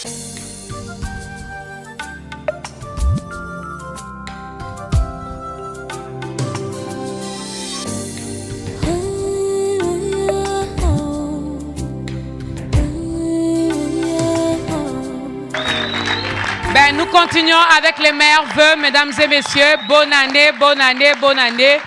Nous continuons avec les meilleurs vœux, mesdames et messieurs. Bonne année, bonne année, bonne année.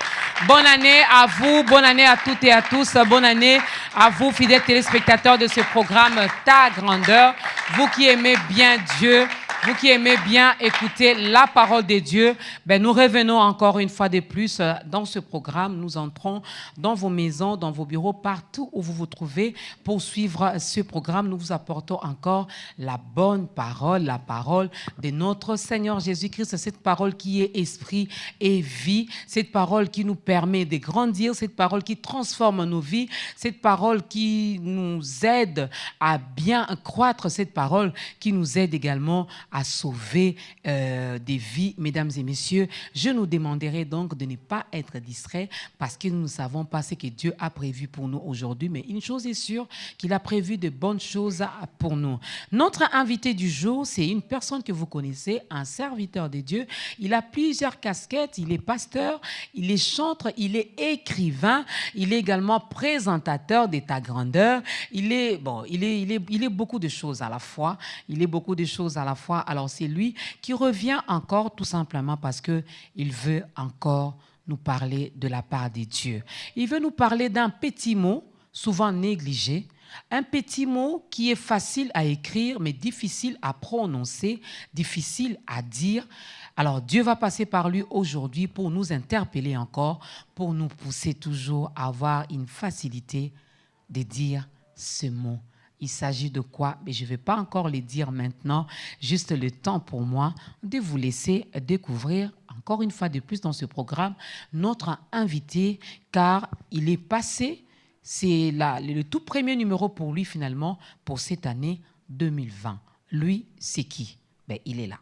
Bonne année à vous, bonne année à toutes et à tous. Bonne année à vous, fidèles téléspectateurs de ce programme Ta Grandeur. Vous qui aimez bien Dieu, vous qui aimez bien écouter la parole de Dieu, nous revenons encore une fois de plus dans ce programme. Nous entrons dans vos maisons, dans vos bureaux, partout où vous vous trouvez pour suivre ce programme. Nous vous apportons encore la bonne parole, la parole de notre Seigneur Jésus-Christ. Cette parole qui est esprit et vie, cette parole qui nous permet de grandir, cette parole qui transforme nos vies, cette parole qui nous aide à bien croître, cette parole qui nous aide également à sauver des vies. Mesdames et messieurs, je nous demanderai donc de ne pas être distraits parce que nous ne savons pas ce que Dieu a prévu pour nous aujourd'hui, mais une chose est sûre, qu'il a prévu de bonnes choses pour nous. Notre invité du jour, c'est une personne que vous connaissez, un serviteur de Dieu. Il a plusieurs casquettes, il est pasteur, il est chanteur, il est écrivain, il est également présentateur de Ta Grandeur. Il est beaucoup de choses à la fois. Il est beaucoup de choses à la fois. Alors c'est lui qui revient encore tout simplement parce qu'il veut encore nous parler de la part de Dieu. Il veut nous parler d'un petit mot souvent négligé, un petit mot qui est facile à écrire mais difficile à prononcer, difficile à dire. Alors Dieu va passer par lui aujourd'hui pour nous interpeller encore, pour nous pousser toujours à avoir une facilité de dire ce mot. Il s'agit de quoi? Mais je ne vais pas encore le dire maintenant, juste le temps pour moi de vous laisser découvrir encore une fois de plus dans ce programme notre invité, car il est passé, c'est le tout premier numéro pour lui finalement pour cette année 2020. Lui, c'est qui? Il est là.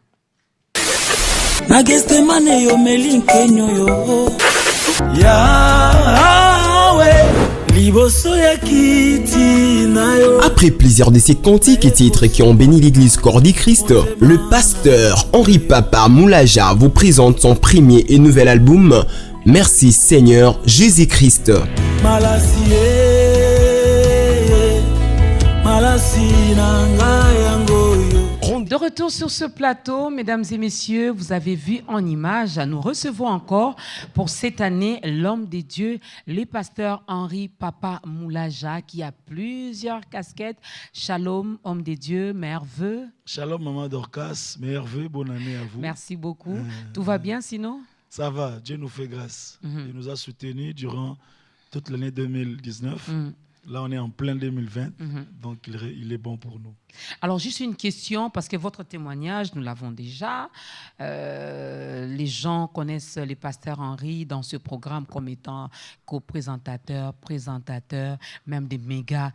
Après plusieurs de ces cantiques et titres qui ont béni l'église Corps du Christ, le pasteur Henri Papa Moulaja vous présente son premier et nouvel album Merci Seigneur Jésus-Christ. De retour sur ce plateau, mesdames et messieurs, vous avez vu en image, nous recevons encore pour cette année l'homme de Dieu, le pasteur Henri Papa Moulaja, qui a plusieurs casquettes. Shalom, homme de Dieu, meilleurs vœux. Shalom, maman Dorcas, meilleurs vœux, bonne année à vous. Merci beaucoup. Tout va bien sinon? Ça va, Dieu nous fait grâce. Il nous a soutenus durant toute l'année 2019. Là, on est en plein 2020, donc il est bon pour nous. Alors, juste une question, parce que votre témoignage, nous l'avons déjà. Les gens connaissent les pasteurs Henri dans ce programme comme étant co-présentateur, présentateur, même des méga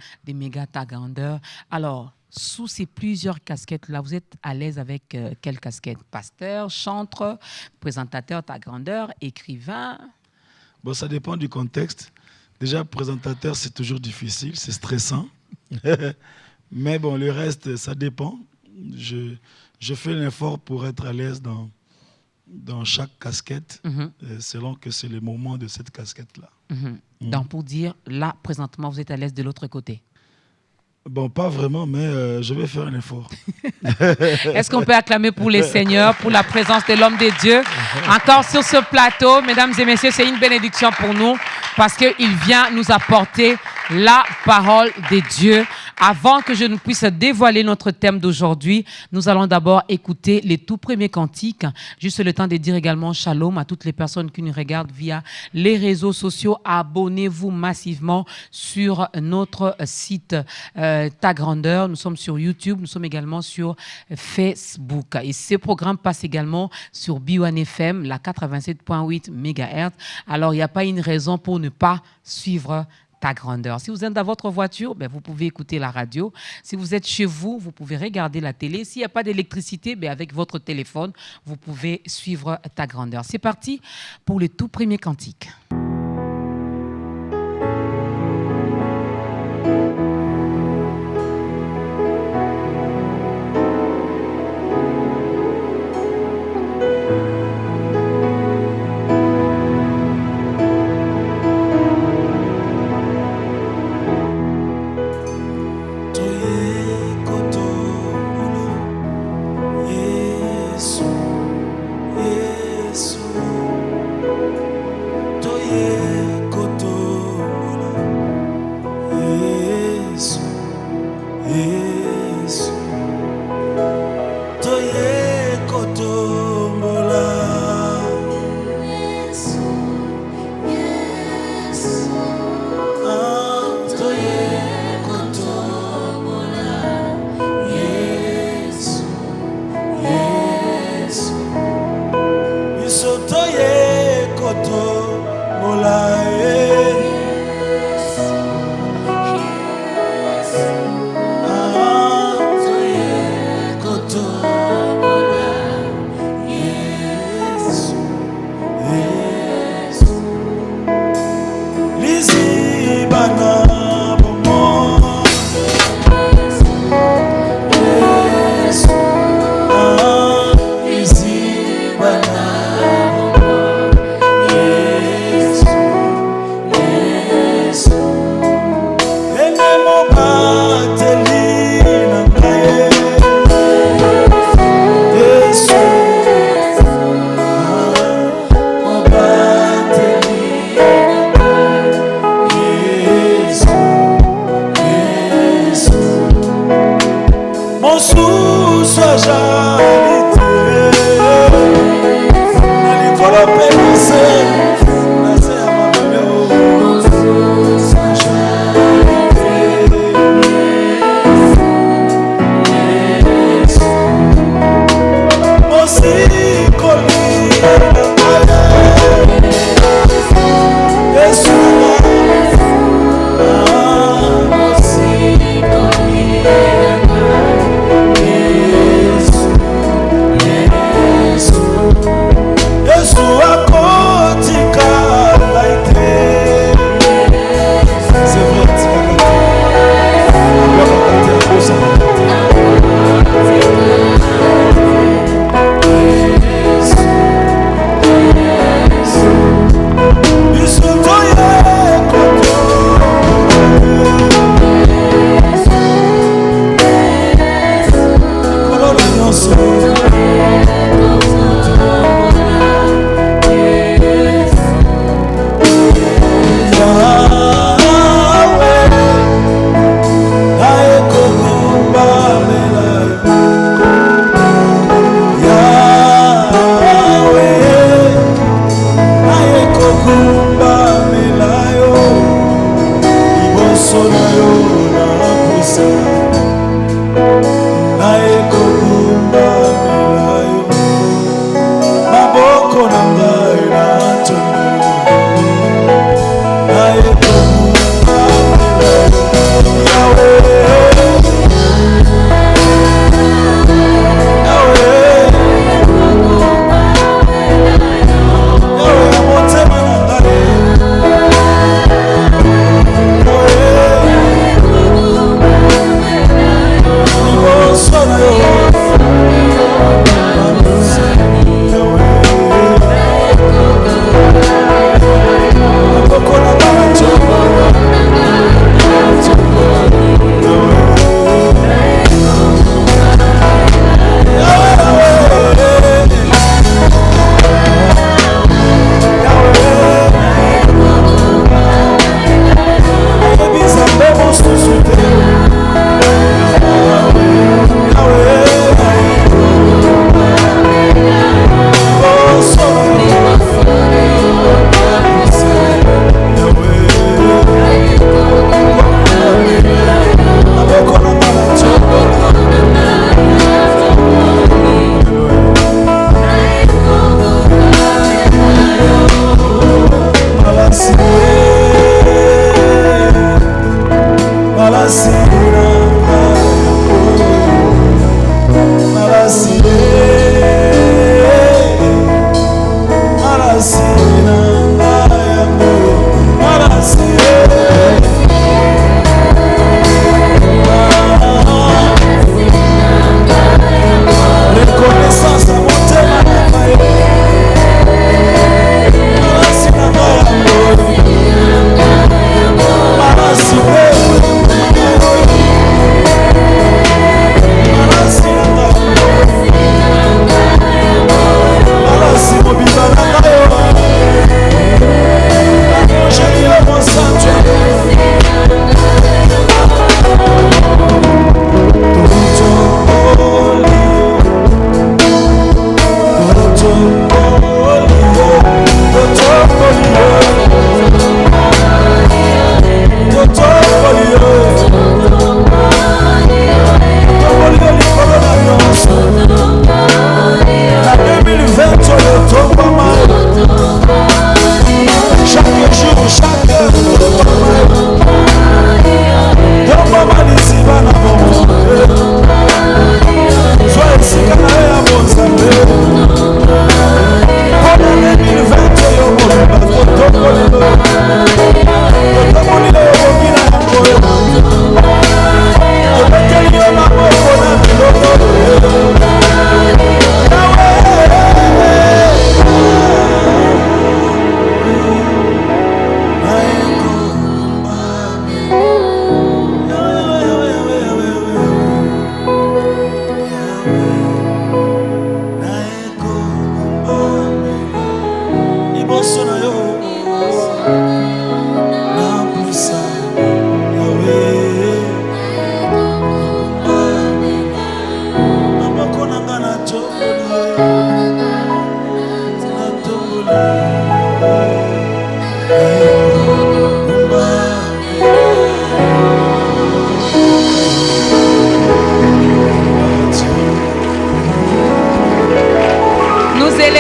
Ta Grandeur. Alors, sous ces plusieurs casquettes-là, vous êtes à l'aise avec quelle casquette? Pasteur, chanteur, présentateur Ta Grandeur, écrivain? Bon, ça dépend du contexte. Déjà, présentateur, c'est toujours difficile, c'est stressant. Mais bon, le reste, ça dépend. Je fais l'effort pour être à l'aise dans chaque casquette, selon que c'est le moment de cette casquette-là. Donc, pour dire, là, présentement, vous êtes à l'aise de l'autre côté? Bon, pas vraiment, mais je vais faire un effort. Est-ce qu'on peut acclamer pour les seigneurs, pour la présence de l'homme de Dieu? Encore sur ce plateau, mesdames et messieurs, c'est une bénédiction pour nous parce qu'il vient nous apporter la parole de Dieu. Avant que je ne puisse dévoiler notre thème d'aujourd'hui, nous allons d'abord écouter les tout premiers cantiques. Juste le temps de dire également shalom à toutes les personnes qui nous regardent via les réseaux sociaux. Abonnez-vous massivement sur notre site Ta Grandeur. Nous sommes sur YouTube, nous sommes également sur Facebook. Et ce programme passe également sur B1 FM, la 87.8 MHz. Alors, il n'y a pas une raison pour ne pas suivre Ta Grandeur. Si vous êtes dans votre voiture, vous pouvez écouter la radio. Si vous êtes chez vous, vous pouvez regarder la télé. S'il n'y a pas d'électricité, avec votre téléphone, vous pouvez suivre Ta Grandeur. C'est parti pour le tout premier cantique. Nae kugumba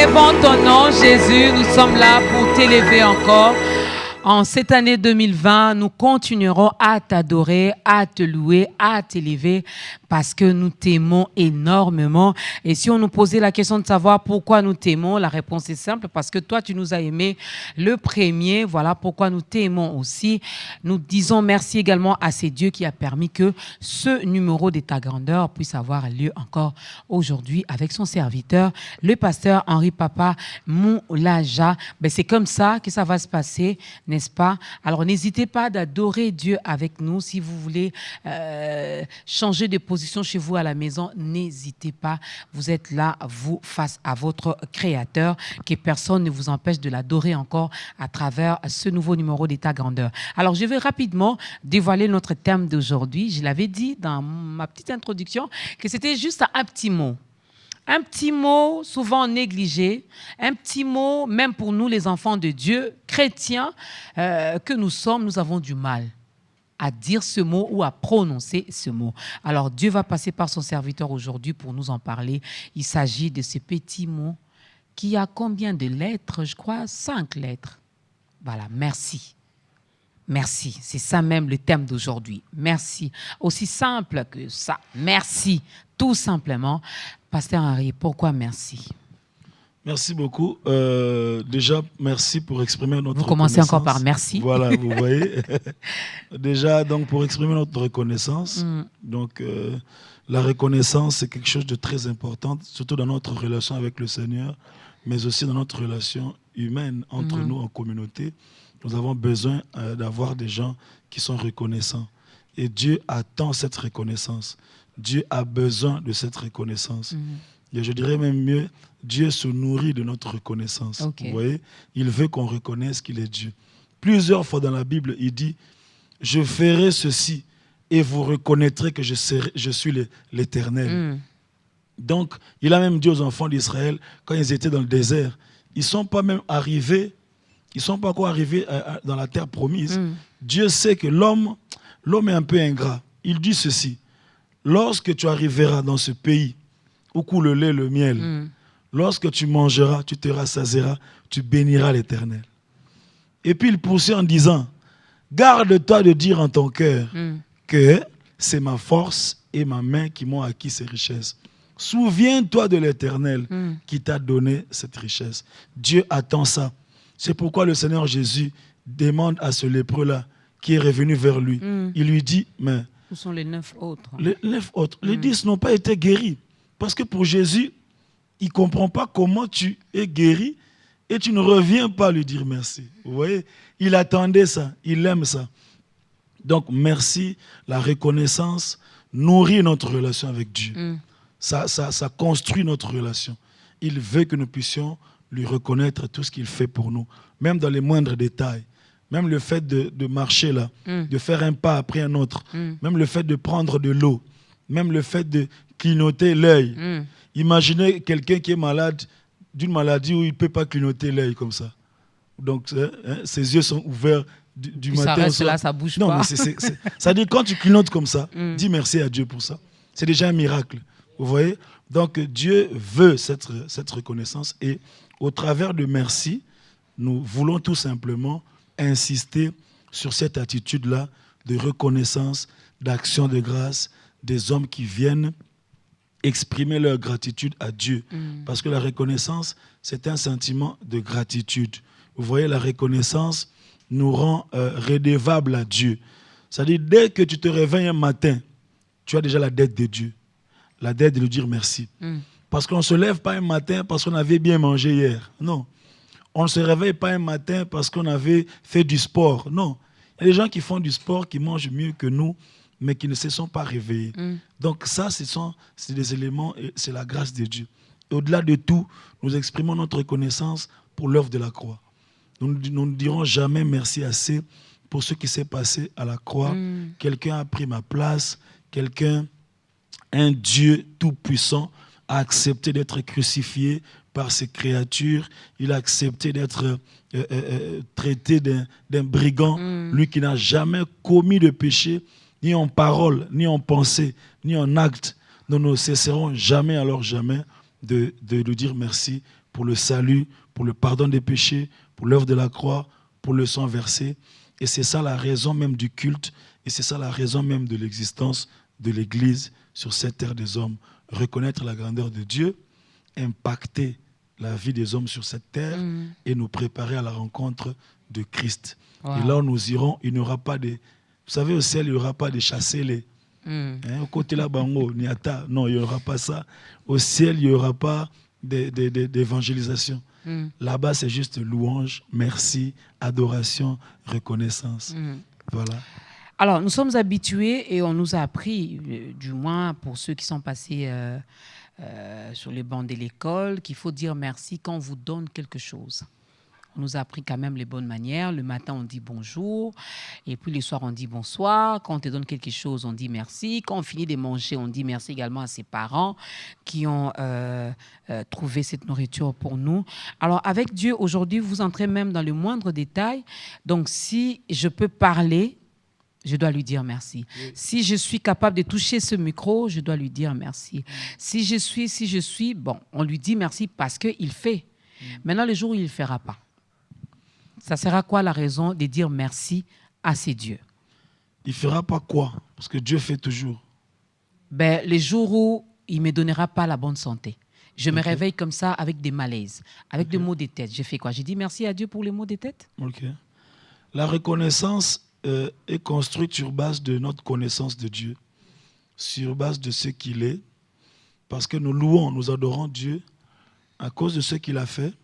Élevons ton nom, Jésus. Nous sommes là pour t'élever encore. En cette année 2020, nous continuerons à t'adorer, à te louer, à t'élever parce que nous t'aimons énormément. Et si on nous posait la question de savoir pourquoi nous t'aimons, la réponse est simple, parce que toi, tu nous as aimés le premier. Voilà pourquoi nous t'aimons aussi. Nous disons merci également à ces dieux qui a permis que ce numéro d'État Grandeur puisse avoir lieu encore aujourd'hui avec son serviteur, le pasteur Henri Papa Moulaja. Ben, c'est comme ça que ça va se passer, n'est-ce pas? Alors, n'hésitez pas d'adorer Dieu avec nous. Si vous voulez changer de position chez vous à la maison, n'hésitez pas. Vous êtes là, vous, face à votre Créateur, que personne ne vous empêche de l'adorer encore à travers ce nouveau numéro d'État Grandeur. Alors, je vais rapidement dévoiler notre thème d'aujourd'hui. Je l'avais dit dans ma petite introduction que c'était juste un petit mot. Un petit mot souvent négligé, un petit mot, même pour nous les enfants de Dieu, chrétiens que nous sommes, nous avons du mal à dire ce mot ou à prononcer ce mot. Alors Dieu va passer par son serviteur aujourd'hui pour nous en parler. Il s'agit de ce petit mot qui a combien de lettres? Je crois 5 lettres. Voilà, merci. Merci, c'est ça même le thème d'aujourd'hui. Merci, aussi simple que ça. Merci, tout simplement. Pasteur Henri, pourquoi merci? Merci beaucoup. Déjà, merci pour exprimer notre reconnaissance. Vous commencez encore par merci. Voilà, vous voyez. Déjà, donc, pour exprimer notre reconnaissance. Donc, la reconnaissance, c'est quelque chose de très important, surtout dans notre relation avec le Seigneur, mais aussi dans notre relation humaine entre nous en communauté. Nous avons besoin d'avoir des gens qui sont reconnaissants. Et Dieu attend cette reconnaissance. Dieu a besoin de cette reconnaissance. Et je dirais même mieux, Dieu se nourrit de notre reconnaissance. Okay. Vous voyez, il veut qu'on reconnaisse qu'il est Dieu. Plusieurs fois dans la Bible, il dit « Je ferai ceci et vous reconnaîtrez que je suis l'Éternel. » Donc, il a même dit aux enfants d'Israël, quand ils étaient dans le désert, ils ne sont pas même arrivés, ils ne sont pas encore arrivés dans la terre promise. Dieu sait que l'homme est un peu ingrat. Il dit ceci, « Lorsque tu arriveras dans ce pays, où coule le lait, le miel. Lorsque tu mangeras, tu te rassasieras, tu béniras l'Éternel. » Et puis il poursuit en disant, garde-toi de dire en ton cœur que c'est ma force et ma main qui m'ont acquis ces richesses. Souviens-toi de l'Éternel qui t'a donné cette richesse. Dieu attend ça. C'est pourquoi le Seigneur Jésus demande à ce lépreux-là qui est revenu vers lui. Il lui dit, mais... Où sont les 9 autres? Les 9 autres. Les 10 n'ont pas été guéris. Parce que pour Jésus, il ne comprend pas comment tu es guéri et tu ne reviens pas lui dire merci. Vous voyez, il attendait ça, il aime ça. Donc, merci, la reconnaissance nourrit notre relation avec Dieu. Ça construit notre relation. Il veut que nous puissions lui reconnaître tout ce qu'il fait pour nous, même dans les moindres détails. Même le fait de marcher là, de faire un pas après un autre, même le fait de prendre de l'eau, même le fait de clignoter l'œil. Imaginez quelqu'un qui est malade d'une maladie où il ne peut pas clignoter l'œil comme ça. Donc, ses yeux sont ouverts du matin au soir. Là, ça ne bouge pas. Non, mais ça dit quand tu clignotes comme ça, dis merci à Dieu pour ça. C'est déjà un miracle. Vous voyez? Donc, Dieu veut cette reconnaissance. Et au travers de merci, nous voulons tout simplement insister sur cette attitude-là de reconnaissance, d'action de grâce, des hommes qui viennent exprimer leur gratitude à Dieu. Parce que la reconnaissance, c'est un sentiment de gratitude. Vous voyez, la reconnaissance nous rend redevables à Dieu. C'est-à-dire, dès que tu te réveilles un matin, tu as déjà la dette de Dieu. La dette de lui dire merci. Parce qu'on ne se lève pas un matin parce qu'on avait bien mangé hier. Non. On ne se réveille pas un matin parce qu'on avait fait du sport. Non. Il y a des gens qui font du sport, qui mangent mieux que nous, mais qui ne se sont pas réveillés. Donc ça, c'est des éléments, c'est la grâce de Dieu. Et au-delà de tout, nous exprimons notre reconnaissance pour l'œuvre de la croix. Nous ne dirons jamais merci assez pour ce qui s'est passé à la croix. Quelqu'un a pris ma place, un Dieu tout-puissant a accepté d'être crucifié par ses créatures. Il a accepté d'être traité d'un brigand, lui qui n'a jamais commis de péché, ni en parole, ni en pensée, ni en acte. Nous ne cesserons jamais, alors jamais, de lui dire merci pour le salut, pour le pardon des péchés, pour l'œuvre de la croix, pour le sang versé. Et c'est ça la raison même du culte, et c'est ça la raison même de l'existence de l'Église sur cette terre des hommes. Reconnaître la grandeur de Dieu, impacter la vie des hommes sur cette terre et nous préparer à la rencontre de Christ. Wow. Et là où nous irons, il n'y aura pas de... Vous savez, au ciel, il n'y aura pas de chasser les... au côté là, bango, niata. Non, il n'y aura pas ça. Au ciel, il n'y aura pas d'évangélisation. Là-bas, c'est juste louange, merci, adoration, reconnaissance. Voilà. Alors, nous sommes habitués et on nous a appris, du moins pour ceux qui sont passés sur les bancs de l'école, qu'il faut dire merci quand on vous donne quelque chose. On nous a appris quand même les bonnes manières. Le matin, on dit bonjour. Et puis le soir, on dit bonsoir. Quand on te donne quelque chose, on dit merci. Quand on finit de manger, on dit merci également à ses parents qui ont trouvé cette nourriture pour nous. Alors, avec Dieu, aujourd'hui, vous entrez même dans le moindre détail. Donc, si je peux parler, je dois lui dire merci. Oui. Si je suis capable de toucher ce micro, je dois lui dire merci. Si je suis, bon, on lui dit merci parce qu'il fait. Maintenant, le jour où il ne le fera pas, ça sera quoi la raison de dire merci à ces dieux? Il ne fera pas quoi? Parce que Dieu fait toujours. Ben, les jours où il ne me donnera pas la bonne santé. Je me réveille comme ça avec des malaises, avec des maux de tête. J'ai fait quoi? J'ai dit merci à Dieu pour les maux de tête. La reconnaissance est construite sur base de notre connaissance de Dieu, sur base de ce qu'il est, parce que nous louons, nous adorons Dieu à cause de ce qu'il a fait,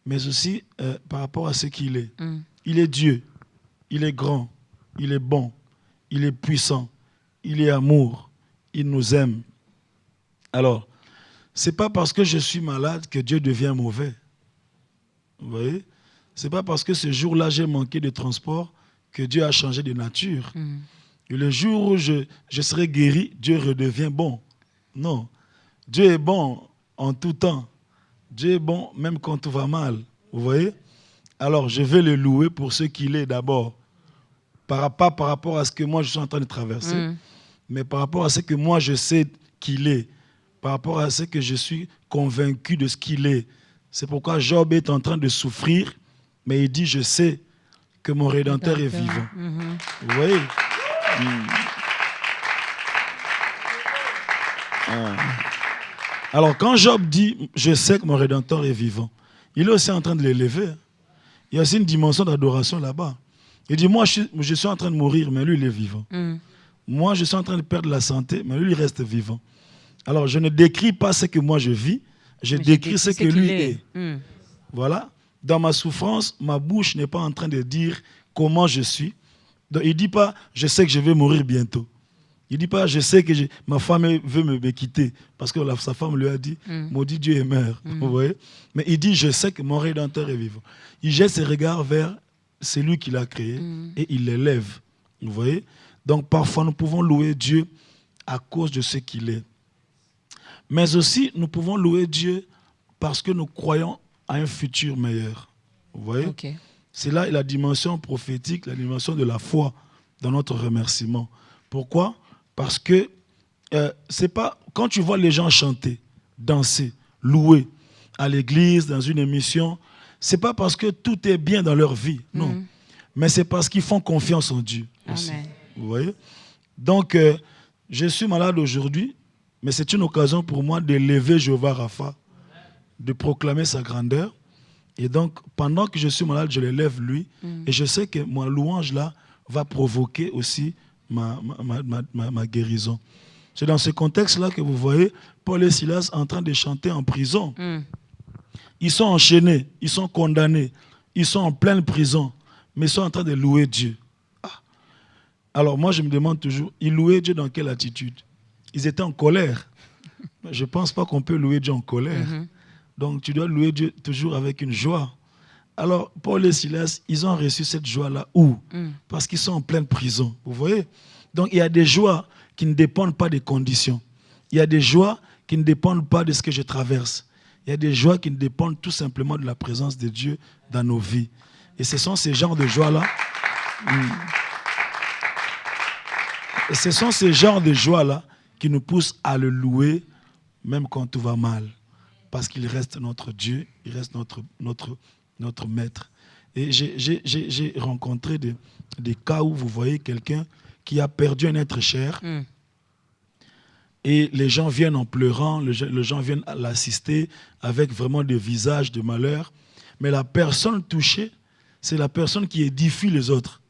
mais aussi par rapport à ce qu'il est. Il est Dieu, il est grand, il est bon, il est puissant, il est amour, il nous aime. Alors, ce n'est pas parce que je suis malade que Dieu devient mauvais. Vous voyez? Ce n'est pas parce que ce jour-là, j'ai manqué de transport que Dieu a changé de nature. Et le jour où je serai guéri, Dieu redevient bon. Non. Dieu est bon en tout temps. Dieu est bon même quand tout va mal. Vous voyez? Alors, je vais le louer pour ce qu'il est d'abord. Pas par rapport à ce que moi je suis en train de traverser, mais par rapport à ce que moi je sais qu'il est. Par rapport à ce que je suis convaincu de ce qu'il est. C'est pourquoi Job est en train de souffrir, mais il dit, je sais que mon Rédempteur est vivant. Vous voyez? Alors, quand Job dit, je sais que mon Rédempteur est vivant, il est aussi en train de l'élever. Il y a aussi une dimension d'adoration là-bas. Il dit, moi, je suis en train de mourir, mais lui, il est vivant. Moi, je suis en train de perdre la santé, mais lui, il reste vivant. Alors, je ne décris pas ce que moi je vis, je décris ce que lui est. Voilà. Dans ma souffrance, ma bouche n'est pas en train de dire comment je suis. Donc, il ne dit pas, je sais que je vais mourir bientôt. Il ne dit pas, je sais que ma femme veut me quitter. Parce que sa femme lui a dit, maudit Dieu et meurt. Vous voyez? Mais il dit, je sais que mon Rédempteur est vivant. Il jette ses regards vers celui qui l'a créé et il l'élève. Vous voyez? Donc parfois, nous pouvons louer Dieu à cause de ce qu'il est. Mais aussi, nous pouvons louer Dieu parce que nous croyons à un futur meilleur. Vous voyez? C'est là la dimension prophétique, la dimension de la foi dans notre remerciement. Pourquoi? Parce que c'est pas quand tu vois les gens chanter, danser, louer à l'église, dans une émission, c'est pas parce que tout est bien dans leur vie, non. Mais c'est parce qu'ils font confiance en Dieu aussi. Amen. Vous voyez? Donc, je suis malade aujourd'hui, mais c'est une occasion pour moi d'élever Jéhovah Rapha, de proclamer sa grandeur. Et donc, pendant que je suis malade, je l'élève lui. Et je sais que mon louange là va provoquer aussi ma guérison. C'est dans ce contexte-là que vous voyez Paul et Silas en train de chanter en prison. Ils sont enchaînés, ils sont condamnés, ils sont en pleine prison, mais ils sont en train de louer Dieu. Alors moi, je me demande toujours, ils louaient Dieu dans quelle attitude? Ils étaient en colère. Je ne pense pas qu'on peut louer Dieu en colère. Donc tu dois louer Dieu toujours avec une joie. Alors Paul et Silas, ils ont reçu cette joie-là où? Parce qu'ils sont en pleine prison. Vous voyez? Donc il y a des joies qui ne dépendent pas des conditions. Il y a des joies qui ne dépendent pas de ce que je traverse. Il y a des joies qui ne dépendent tout simplement de la présence de Dieu dans nos vies. Et ce sont ces genres de joies-là. Et ce sont ces genres de joies-là qui nous poussent à le louer même quand tout va mal. parce qu'il reste notre Dieu, il reste notre maître. Et j'ai rencontré des cas où vous voyez quelqu'un qui a perdu un être cher. Et les gens viennent en pleurant, les gens viennent l'assister avec vraiment des visages de malheur. Mais la personne touchée, c'est la personne qui édifie les autres.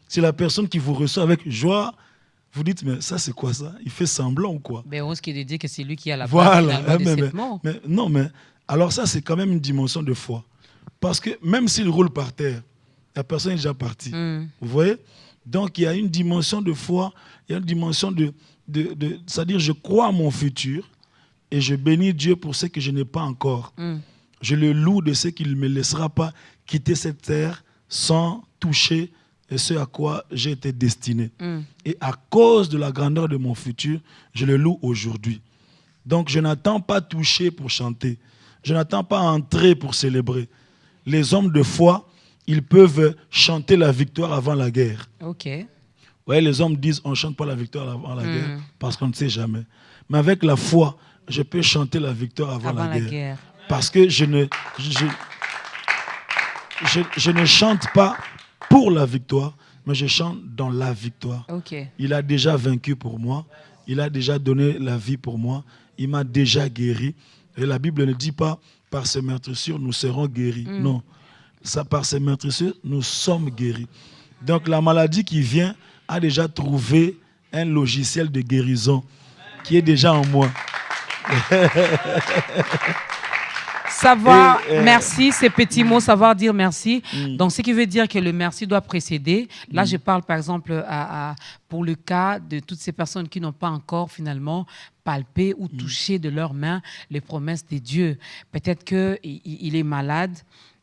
C'est la personne qui vous reçoit avec joie. Vous dites, mais ça, c'est quoi ça? Il fait semblant ou quoi? Mais on risque de dire que c'est lui qui a la voilà. part de cette mort. Non, mais alors ça, c'est quand même une dimension de foi. Parce que même s'il roule par terre, la personne est déjà partie. Vous voyez? Donc, il y a une dimension de foi, il y a une dimension c'est-à-dire, je crois à mon futur et je bénis Dieu pour ce que je n'ai pas encore. Je le loue de ce qu'il ne me laissera pas quitter cette terre sans toucher ce à quoi j'ai été destiné. Et à cause de la grandeur de mon futur, je le loue aujourd'hui. Donc, je n'attends pas toucher pour chanter. Je n'attends pas entrer pour célébrer. Les hommes de foi, ils peuvent chanter la victoire avant la guerre. Ok. Ouais, les hommes disent on ne chante pas la victoire avant la guerre parce qu'on ne sait jamais. Mais avec la foi, je peux chanter la victoire avant la guerre. Parce que je ne chante pas pour la victoire, mais je chante dans la victoire. Okay. Il a déjà vaincu pour moi. Il a déjà donné la vie pour moi. Il m'a déjà guéri. Et la Bible ne dit pas par ses meurtrissures nous serons guéris. Non. Ça, par ses meurtrissures, nous sommes guéris. Donc la maladie qui vient a déjà trouvé un logiciel de guérison qui est déjà en moi. Savoir merci, ces petits mots, savoir dire merci. Donc, ce qui veut dire que le merci doit précéder. Là, je parle par exemple pour le cas de toutes ces personnes qui n'ont pas encore finalement palpé ou touché de leurs mains les promesses de Dieu. Peut-être qu'il est malade.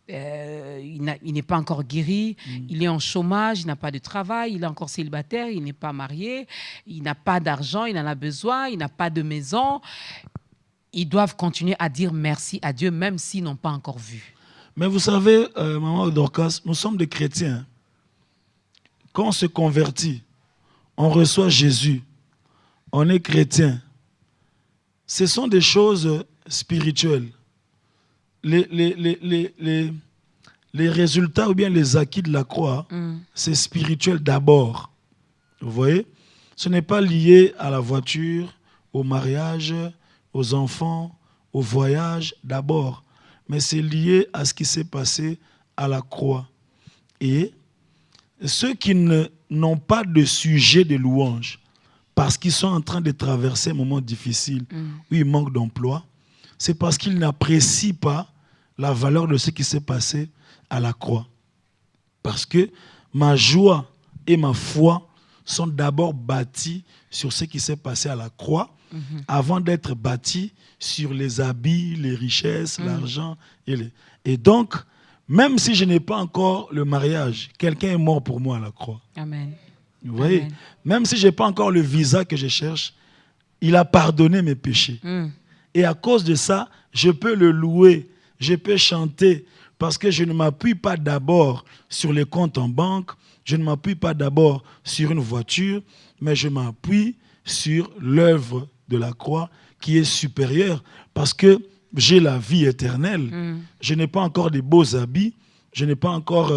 Il n'est pas encore guéri, il est en chômage, il n'a pas de travail, il est encore célibataire, il n'est pas marié, il n'a pas d'argent, il en a besoin, il n'a pas de maison. Ils doivent continuer à dire merci à Dieu, même s'ils n'ont pas encore vu. Mais vous savez, Maman Dorcas, nous sommes des chrétiens. Quand on se convertit, on reçoit Jésus, on est chrétien. Ce sont des choses spirituelles. Les résultats ou bien les acquis de la croix, c'est spirituel d'abord. Vous voyez? Ce n'est pas lié à la voiture, au mariage, aux enfants, au voyage d'abord. Mais c'est lié à ce qui s'est passé à la croix. Et ceux qui n'ont pas de sujet de louange, parce qu'ils sont en train de traverser un moment difficile où ils manquent d'emploi, c'est parce qu'ils n'apprécient pas la valeur de ce qui s'est passé à la croix. Parce que ma joie et ma foi sont d'abord bâties sur ce qui s'est passé à la croix, avant d'être bâties sur les habits, les richesses, l'argent. Et donc, même si je n'ai pas encore le mariage, quelqu'un est mort pour moi à la croix. Amen. Vous voyez? Amen. Même si je n'ai pas encore le visa que je cherche, il a pardonné mes péchés. Et à cause de ça, je peux le louer, je peux chanter, parce que je ne m'appuie pas d'abord sur les comptes en banque, je ne m'appuie pas d'abord sur une voiture, mais je m'appuie sur l'œuvre de la croix qui est supérieure, parce que j'ai la vie éternelle. Je n'ai pas encore des beaux habits, je n'ai pas encore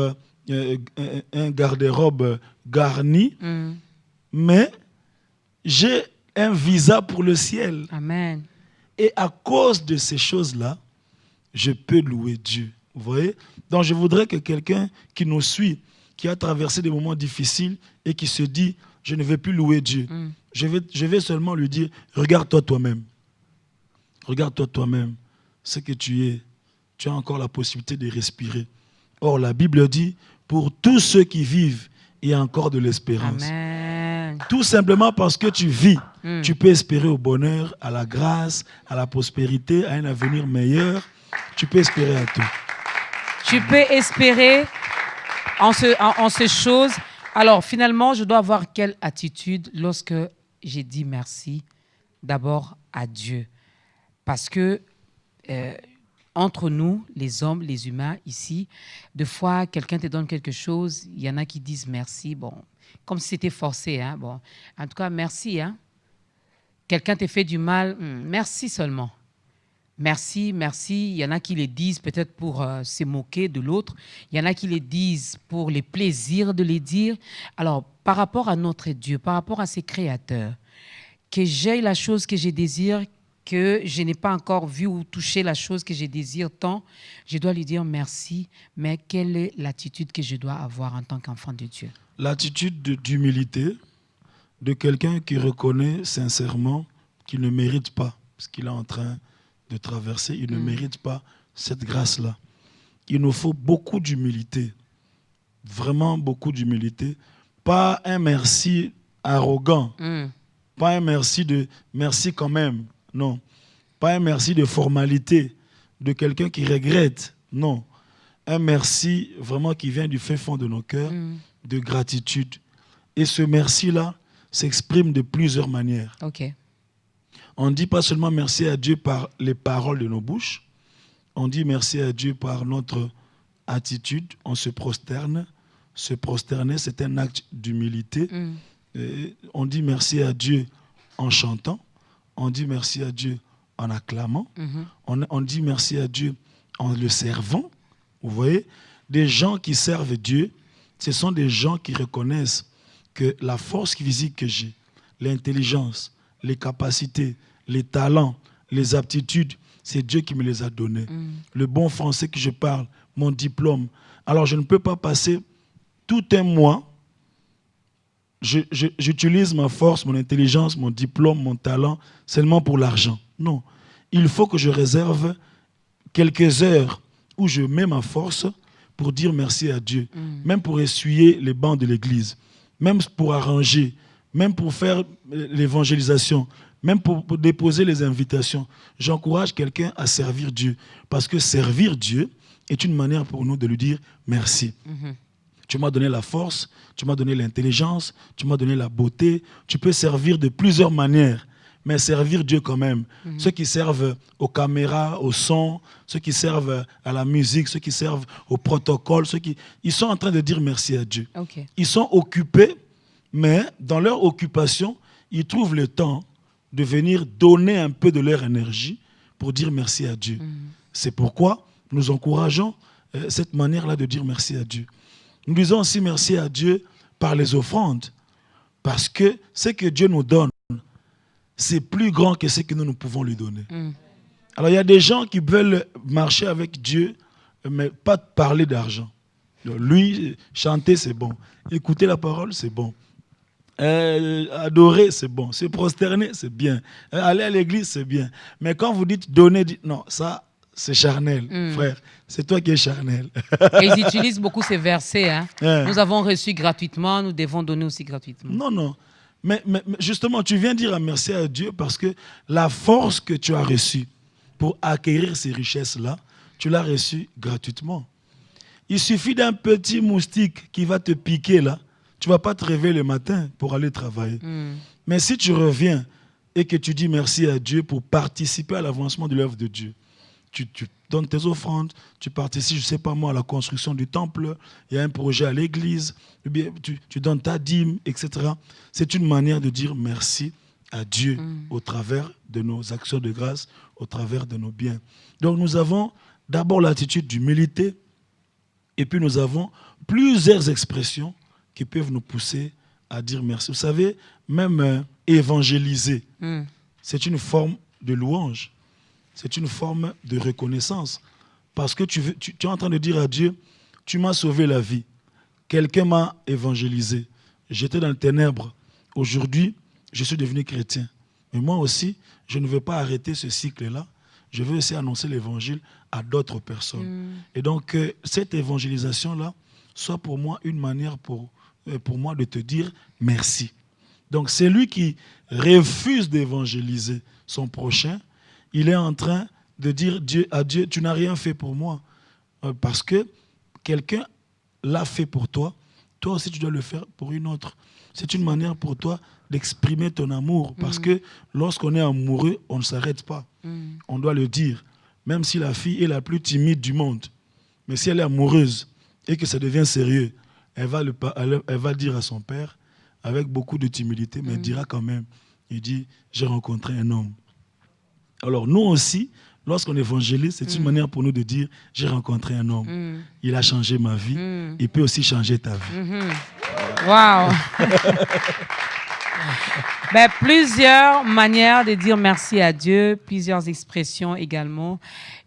un garde-robe garni, mais j'ai un visa pour le ciel. Amen. Et à cause de ces choses-là, je peux louer Dieu. Vous voyez? Donc je voudrais que quelqu'un qui nous suit, qui a traversé des moments difficiles et qui se dit, je ne vais plus louer Dieu. Je vais seulement lui dire, regarde-toi toi-même. Regarde-toi toi-même. Ce que tu es, tu as encore la possibilité de respirer. Or, la Bible dit, pour tous ceux qui vivent, il y a encore de l'espérance. Amen. Tout simplement parce que tu vis, tu peux espérer au bonheur, à la grâce, à la prospérité, à un avenir meilleur. Tu peux espérer à tout. Tu peux espérer en ces choses. Alors, finalement, je dois avoir quelle attitude lorsque j'ai dit merci d'abord à Dieu? Parce que entre nous, les hommes, les humains, ici, des fois, quelqu'un te donne quelque chose, il y en a qui disent merci, bon, comme si c'était forcé. Hein, bon. En tout cas, merci. Hein. Quelqu'un te fait du mal, merci seulement. merci, merci. Il y en a qui les disent peut-être pour se moquer de l'autre. Il y en a qui les disent pour les plaisirs de les dire. Alors, par rapport à notre Dieu, par rapport à ses créateurs, que j'ai la chose que je désire, que je n'ai pas encore vu ou touché la chose que je désire tant, je dois lui dire merci, mais quelle est l'attitude que je dois avoir en tant qu'enfant de Dieu? L'attitude d'humilité de quelqu'un qui reconnaît sincèrement qu'il ne mérite pas ce qu'il est en train de traverser, il ne mérite pas cette grâce-là. Il nous faut beaucoup d'humilité, vraiment beaucoup d'humilité, pas un merci arrogant, pas un merci de merci quand même, non. Pas un merci de formalité, de quelqu'un qui regrette, non. Un merci vraiment qui vient du fin fond de nos cœurs, de gratitude. Et ce merci-là s'exprime de plusieurs manières. Okay. On ne dit pas seulement merci à Dieu par les paroles de nos bouches, on dit merci à Dieu par notre attitude, on se prosterne. Se prosterner, c'est un acte d'humilité. On dit merci à Dieu en chantant, on dit merci à Dieu en acclamant, on dit merci à Dieu en le servant. Vous voyez, des gens qui servent Dieu, ce sont des gens qui reconnaissent que la force physique que j'ai, l'intelligence, les capacités, les talents, les aptitudes, c'est Dieu qui me les a donnés. Le bon français que je parle, mon diplôme. Alors je ne peux pas passer tout un mois, j'utilise ma force, mon intelligence, mon diplôme, mon talent, seulement pour l'argent. Non. Il faut que je réserve quelques heures où je mets ma force pour dire merci à Dieu. Même pour essuyer les bancs de l'église, même pour arranger, même pour faire l'évangélisation, même pour déposer les invitations. J'encourage quelqu'un à servir Dieu. Parce que servir Dieu est une manière pour nous de lui dire merci. Tu m'as donné la force, tu m'as donné l'intelligence, tu m'as donné la beauté. Tu peux servir de plusieurs manières, mais servir Dieu quand même. Ceux qui servent aux caméras, au son, ceux qui servent à la musique, ceux qui servent au protocole, ils sont en train de dire merci à Dieu. Okay. Ils sont occupés, mais dans leur occupation, ils trouvent le temps de venir donner un peu de leur énergie pour dire merci à Dieu. C'est pourquoi nous encourageons cette manière-là de dire merci à Dieu. Nous disons aussi merci à Dieu par les offrandes, parce que ce que Dieu nous donne, c'est plus grand que ce que nous pouvons lui donner. Alors il y a des gens qui veulent marcher avec Dieu, mais pas parler d'argent. Lui, chanter, c'est bon. Écouter la parole, c'est bon. Adorer, c'est bon. Se prosterner, c'est bien. Aller à l'église, c'est bien. Mais quand vous dites donner, non, ça... c'est charnel, frère. C'est toi qui es charnel. Et ils utilisent beaucoup ces versets. Hein. Nous avons reçu gratuitement, nous devons donner aussi gratuitement. Non, non. Mais justement, tu viens dire merci à Dieu parce que la force que tu as reçue pour acquérir ces richesses-là, tu l'as reçue gratuitement. Il suffit d'un petit moustique qui va te piquer là. Tu ne vas pas te réveiller le matin pour aller travailler. Mais si tu reviens et que tu dis merci à Dieu pour participer à l'avancement de l'œuvre de Dieu, tu donnes tes offrandes, tu participes, je ne sais pas moi, à la construction du temple, il y a un projet à l'église, tu donnes ta dîme, etc. C'est une manière de dire merci à Dieu au travers de nos actions de grâce, au travers de nos biens. Donc nous avons d'abord l'attitude d'humilité et puis nous avons plusieurs expressions qui peuvent nous pousser à dire merci. Vous savez, même évangéliser, c'est une forme de louange. C'est une forme de reconnaissance. Parce que tu es en train de dire à Dieu, tu m'as sauvé la vie. Quelqu'un m'a évangélisé. J'étais dans les ténèbres. Aujourd'hui, je suis devenu chrétien. Mais moi aussi, je ne veux pas arrêter ce cycle-là. Je veux aussi annoncer l'évangile à d'autres personnes. Et donc, cette évangélisation-là soit pour moi une manière pour moi de te dire merci. Donc, celui qui refuse d'évangéliser son prochain, il est en train de dire à Dieu, tu n'as rien fait pour moi. Parce que quelqu'un l'a fait pour toi, toi aussi tu dois le faire pour une autre. C'est une manière pour toi d'exprimer ton amour. Parce que lorsqu'on est amoureux, on ne s'arrête pas. On doit le dire. Même si la fille est la plus timide du monde, mais si elle est amoureuse et que ça devient sérieux, elle va dire à son père, avec beaucoup de timidité, mais elle dira quand même, il dit, j'ai rencontré un homme. Alors nous aussi, lorsqu'on évangélise, c'est une manière pour nous de dire, j'ai rencontré un homme, il a changé ma vie, il peut aussi changer ta vie. Wow. Ben, plusieurs manières de dire merci à Dieu, plusieurs expressions également.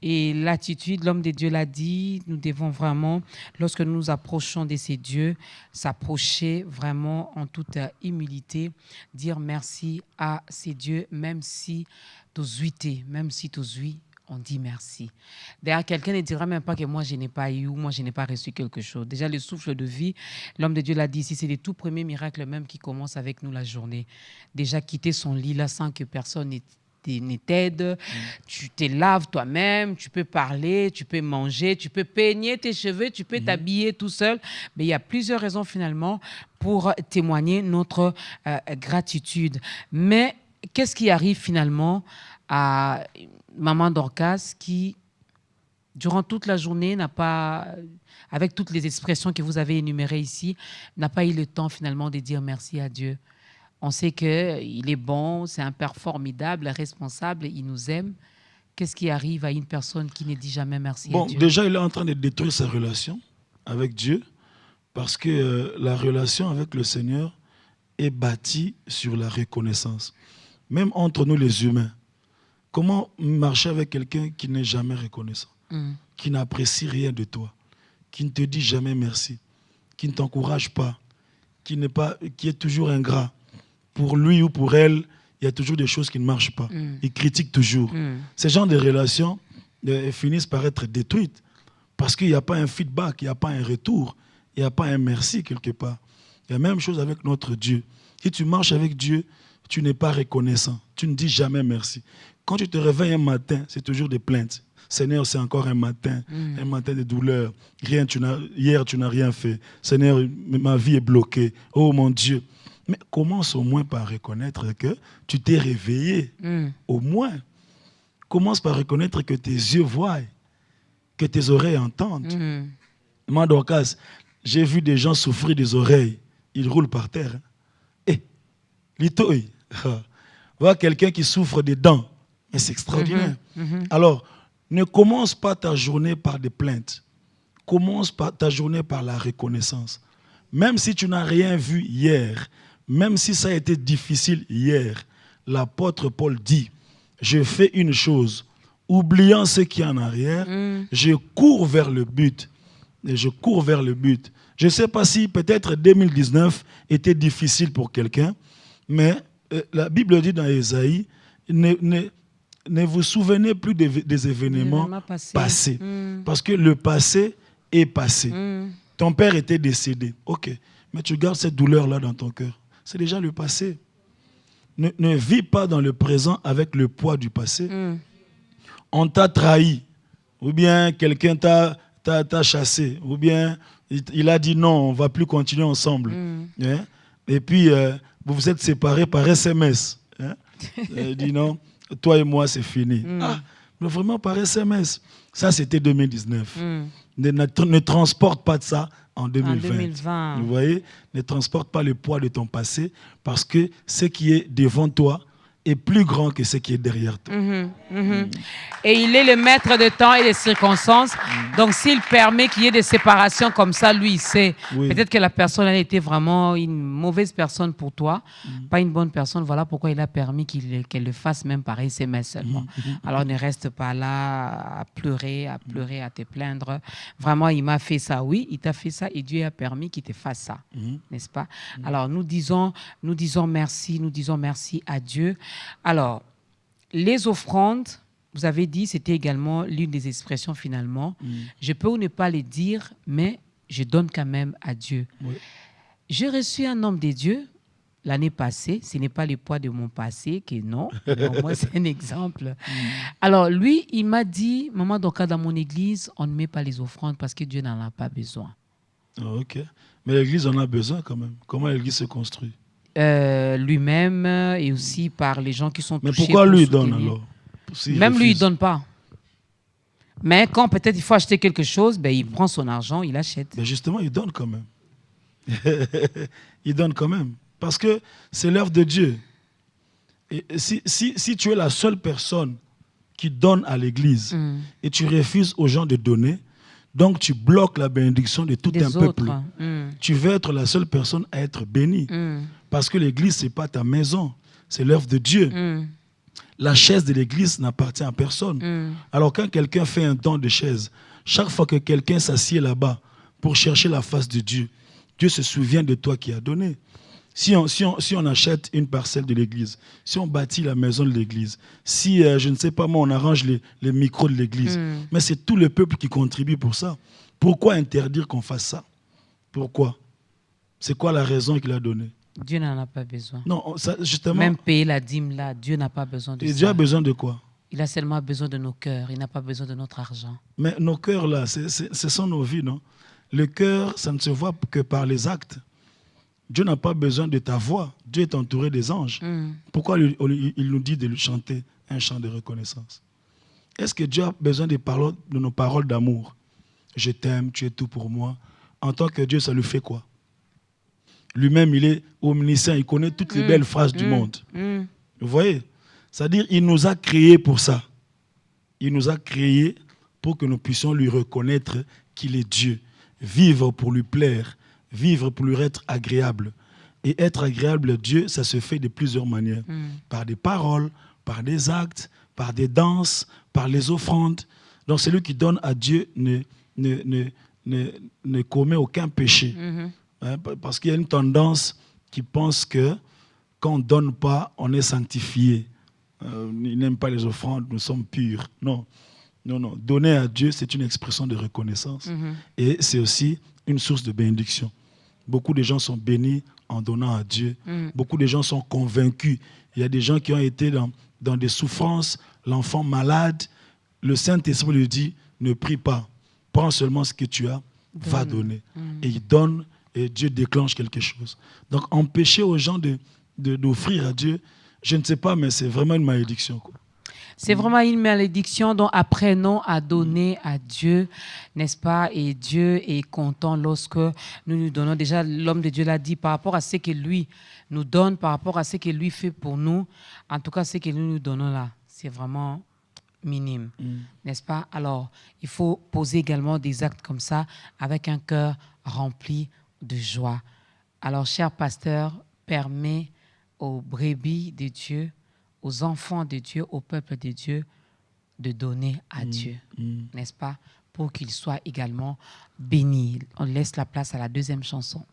Et l'attitude, l'homme de Dieu l'a dit, nous devons vraiment, lorsque nous nous approchons de ces dieux, s'approcher vraiment en toute humilité, dire merci à ces dieux, même si tu es, même si tu on dit merci. D'ailleurs, quelqu'un ne dira même pas que moi, je n'ai pas eu ou moi, je n'ai pas reçu quelque chose. Déjà, le souffle de vie, l'homme de Dieu l'a dit ici, c'est les tout premiers miracles même qui commencent avec nous la journée. Déjà, quitter son lit là sans que personne ne t'aide, tu te laves toi-même, tu peux parler, tu peux manger, tu peux peigner tes cheveux, tu peux t'habiller tout seul. Mais il y a plusieurs raisons finalement pour témoigner notre gratitude. Mais qu'est-ce qui arrive finalement à Maman Dorcas qui, durant toute la journée, n'a pas, avec toutes les expressions que vous avez énumérées ici, n'a pas eu le temps finalement de dire merci à Dieu. On sait qu'il est bon, c'est un père formidable, responsable, il nous aime. Qu'est-ce qui arrive à une personne qui ne dit jamais merci à Dieu? Déjà, il est en train de détruire sa relation avec Dieu parce que la relation avec le Seigneur est bâtie sur la reconnaissance. Même entre nous les humains. Comment marcher avec quelqu'un qui n'est jamais reconnaissant, qui n'apprécie rien de toi, qui ne te dit jamais merci, qui ne t'encourage pas, qui est toujours ingrat. Pour lui ou pour elle, il y a toujours des choses qui ne marchent pas. Il critique toujours. Ces genres de relations finissent par être détruites parce qu'il n'y a pas un feedback, il n'y a pas un retour, il n'y a pas un merci quelque part. Il y a la même chose avec notre Dieu. Si tu marches avec Dieu, tu n'es pas reconnaissant. Tu ne dis jamais merci. Quand tu te réveilles un matin, c'est toujours des plaintes. Seigneur, c'est encore un matin de douleur. Hier, tu n'as rien fait. Seigneur, ma vie est bloquée. Oh mon Dieu. Mais commence au moins par reconnaître que tu t'es réveillé. Au moins. Commence par reconnaître que tes yeux voient, que tes oreilles entendent. Moi, Dorcas, j'ai vu des gens souffrir des oreilles. Ils roulent par terre. Eh, litoï. Voir quelqu'un qui souffre des dents. Mais c'est extraordinaire. Alors, ne commence pas ta journée par des plaintes. Commence ta journée par la reconnaissance. Même si tu n'as rien vu hier, même si ça a été difficile hier, l'apôtre Paul dit, je fais une chose, oubliant ce qui est en arrière, je cours vers le but. Et je cours vers le but. Je ne sais pas si peut-être 2019 était difficile pour quelqu'un, mais la Bible dit dans Ésaïe, ne vous souvenez plus des événements passés. Parce que le passé est passé. Ton père était décédé. Ok. Mais tu gardes cette douleur-là dans ton cœur. C'est déjà le passé. Ne vis pas dans le présent avec le poids du passé. On t'a trahi. Ou bien quelqu'un t'a chassé. Ou bien il a dit non, on ne va plus continuer ensemble. Hein? Et puis, vous vous êtes séparés par SMS. Hein? Il dit non. Toi et moi, c'est fini. Ah, mais vraiment par SMS. Ça, c'était 2019. Ne transporte pas de ça en 2020. Vous voyez, ne transporte pas le poids de ton passé parce que ce qui est devant toi est plus grand que ce qui est derrière toi. Et il est le maître de temps et des circonstances. Donc, s'il permet qu'il y ait des séparations comme ça, lui, il sait. Peut-être que la personne a été vraiment une mauvaise personne pour toi, pas une bonne personne. Voilà pourquoi il a permis qu'elle le fasse même par SMS seulement. Alors, ne reste pas là à pleurer, à te plaindre. Vraiment, il m'a fait ça. Oui, il t'a fait ça et Dieu a permis qu'il te fasse ça. N'est-ce pas? Alors, nous disons merci à Dieu. Alors, les offrandes, vous avez dit, c'était également l'une des expressions finalement. Je peux ou ne pas les dire, mais je donne quand même à Dieu. J'ai reçu un homme de Dieu l'année passée. Ce n'est pas le poids de mon passé, que non. Moi, c'est un exemple. Alors, lui, il m'a dit, maman, dans mon église, on ne met pas les offrandes parce que Dieu n'en a pas besoin. Ok. Mais l'église en a besoin quand même. Comment l'église se construit? Lui-même et aussi par les gens qui sont touchés. Mais pourquoi lui donne alors? Même lui, il ne donne pas. Mais quand peut-être il faut acheter quelque chose, ben, il prend son argent, il achète. Mais justement, il donne quand même. Il donne quand même. Parce que c'est l'œuvre de Dieu. Et si tu es la seule personne qui donne à l'église et tu refuses aux gens de donner, donc tu bloques la bénédiction de tout un peuple. Tu veux être la seule personne à être bénie. Parce que l'église, ce n'est pas ta maison, c'est l'œuvre de Dieu. La chaise de l'église n'appartient à personne. Alors quand quelqu'un fait un don de chaise, chaque fois que quelqu'un s'assied là-bas pour chercher la face de Dieu, Dieu se souvient de toi qui as donné. Si on achète une parcelle de l'église, si on bâtit la maison de l'église, si, je ne sais pas moi, on arrange les micros de l'église, mais c'est tout le peuple qui contribue pour ça. Pourquoi interdire qu'on fasse ça? Pourquoi? C'est quoi la raison qu'il a donnée? Dieu n'en a pas besoin. Non, ça, justement. Même payer la dîme là, Dieu n'a pas besoin de ça. Dieu a besoin de quoi? Il a seulement besoin de nos cœurs, il n'a pas besoin de notre argent. Mais nos cœurs là, ce sont nos vies, non? Le cœur, ça ne se voit que par les actes. Dieu n'a pas besoin de ta voix. Dieu est entouré des anges. Pourquoi il nous dit de lui chanter un chant de reconnaissance? Est-ce que Dieu a besoin de nos paroles d'amour? Je t'aime, tu es tout pour moi. En tant que Dieu, ça lui fait quoi? Lui-même, il est omniscient, il connaît toutes les belles phrases du monde. Vous voyez? C'est-à-dire, il nous a créés pour ça. Il nous a créés pour que nous puissions lui reconnaître qu'il est Dieu. Vivre pour lui plaire. Vivre pour lui être agréable. Et être agréable à Dieu, ça se fait de plusieurs manières. Par des paroles, par des actes, par des danses, par les offrandes. Donc celui qui donne à Dieu ne commet aucun péché. Parce qu'il y a une tendance qui pense que quand on ne donne pas, on est sanctifié. Il n'aime pas les offrandes, nous sommes purs. Non. Donner à Dieu, c'est une expression de reconnaissance. Et c'est aussi une source de bénédiction. Beaucoup de gens sont bénis en donnant à Dieu. Beaucoup de gens sont convaincus. Il y a des gens qui ont été dans des souffrances, l'enfant malade. Le Saint-Esprit lui dit, ne prie pas. Prends seulement ce que tu as, va donner. Et il donne et Dieu déclenche quelque chose. Donc empêcher aux gens d'offrir à Dieu, je ne sais pas, mais c'est vraiment une malédiction, quoi. C'est vraiment une malédiction, donc apprenons à donner à Dieu, n'est-ce pas? Et Dieu est content lorsque nous donnons. Déjà, l'homme de Dieu l'a dit, par rapport à ce que lui nous donne, par rapport à ce que lui fait pour nous, en tout cas, ce que nous donnons là, c'est vraiment minime, n'est-ce pas? Alors, il faut poser également des actes comme ça, avec un cœur rempli de joie. Alors, cher pasteur, permets aux brebis de Dieu, aux enfants de Dieu, au peuple de Dieu, de donner à Dieu, n'est-ce pas? Pour qu'ils soient également bénis. On laisse la place à la deuxième chanson.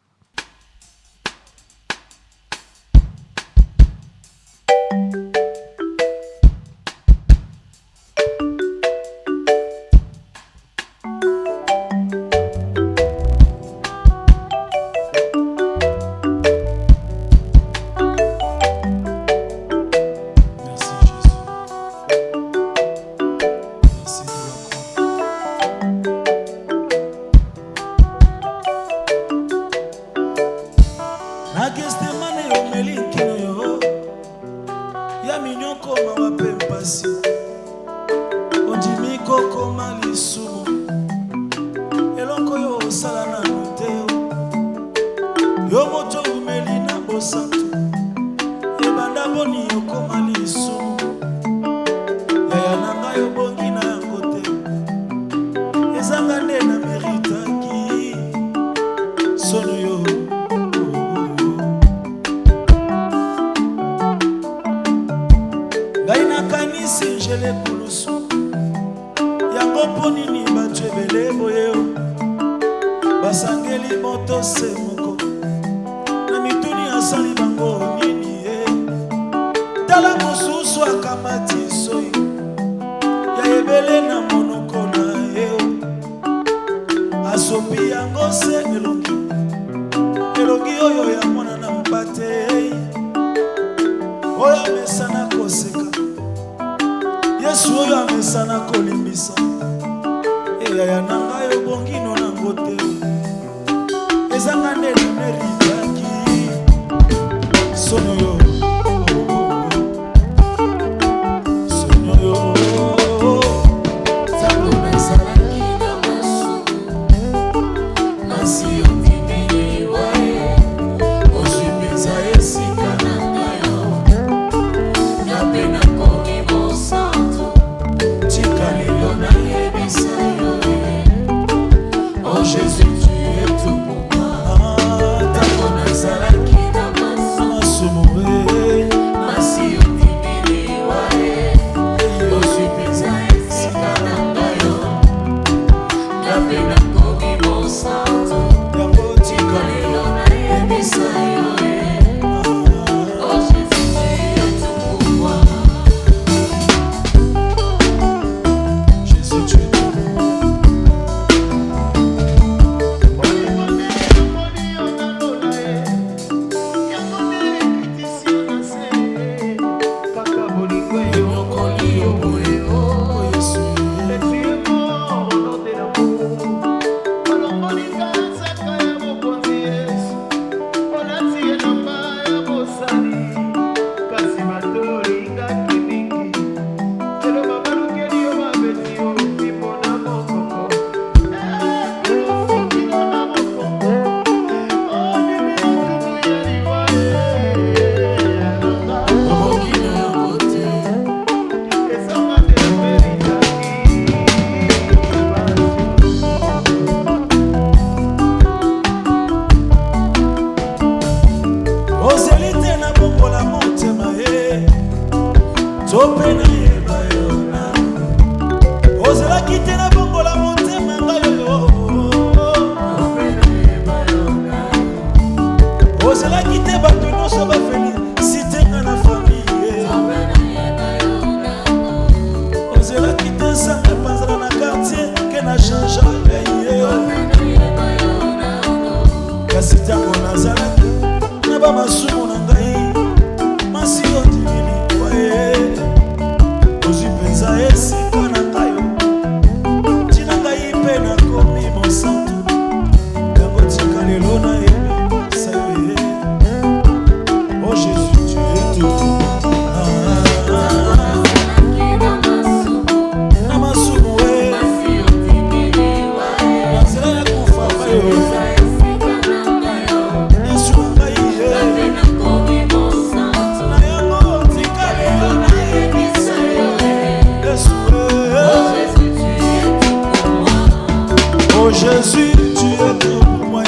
Jésus, tu es tout pour moi.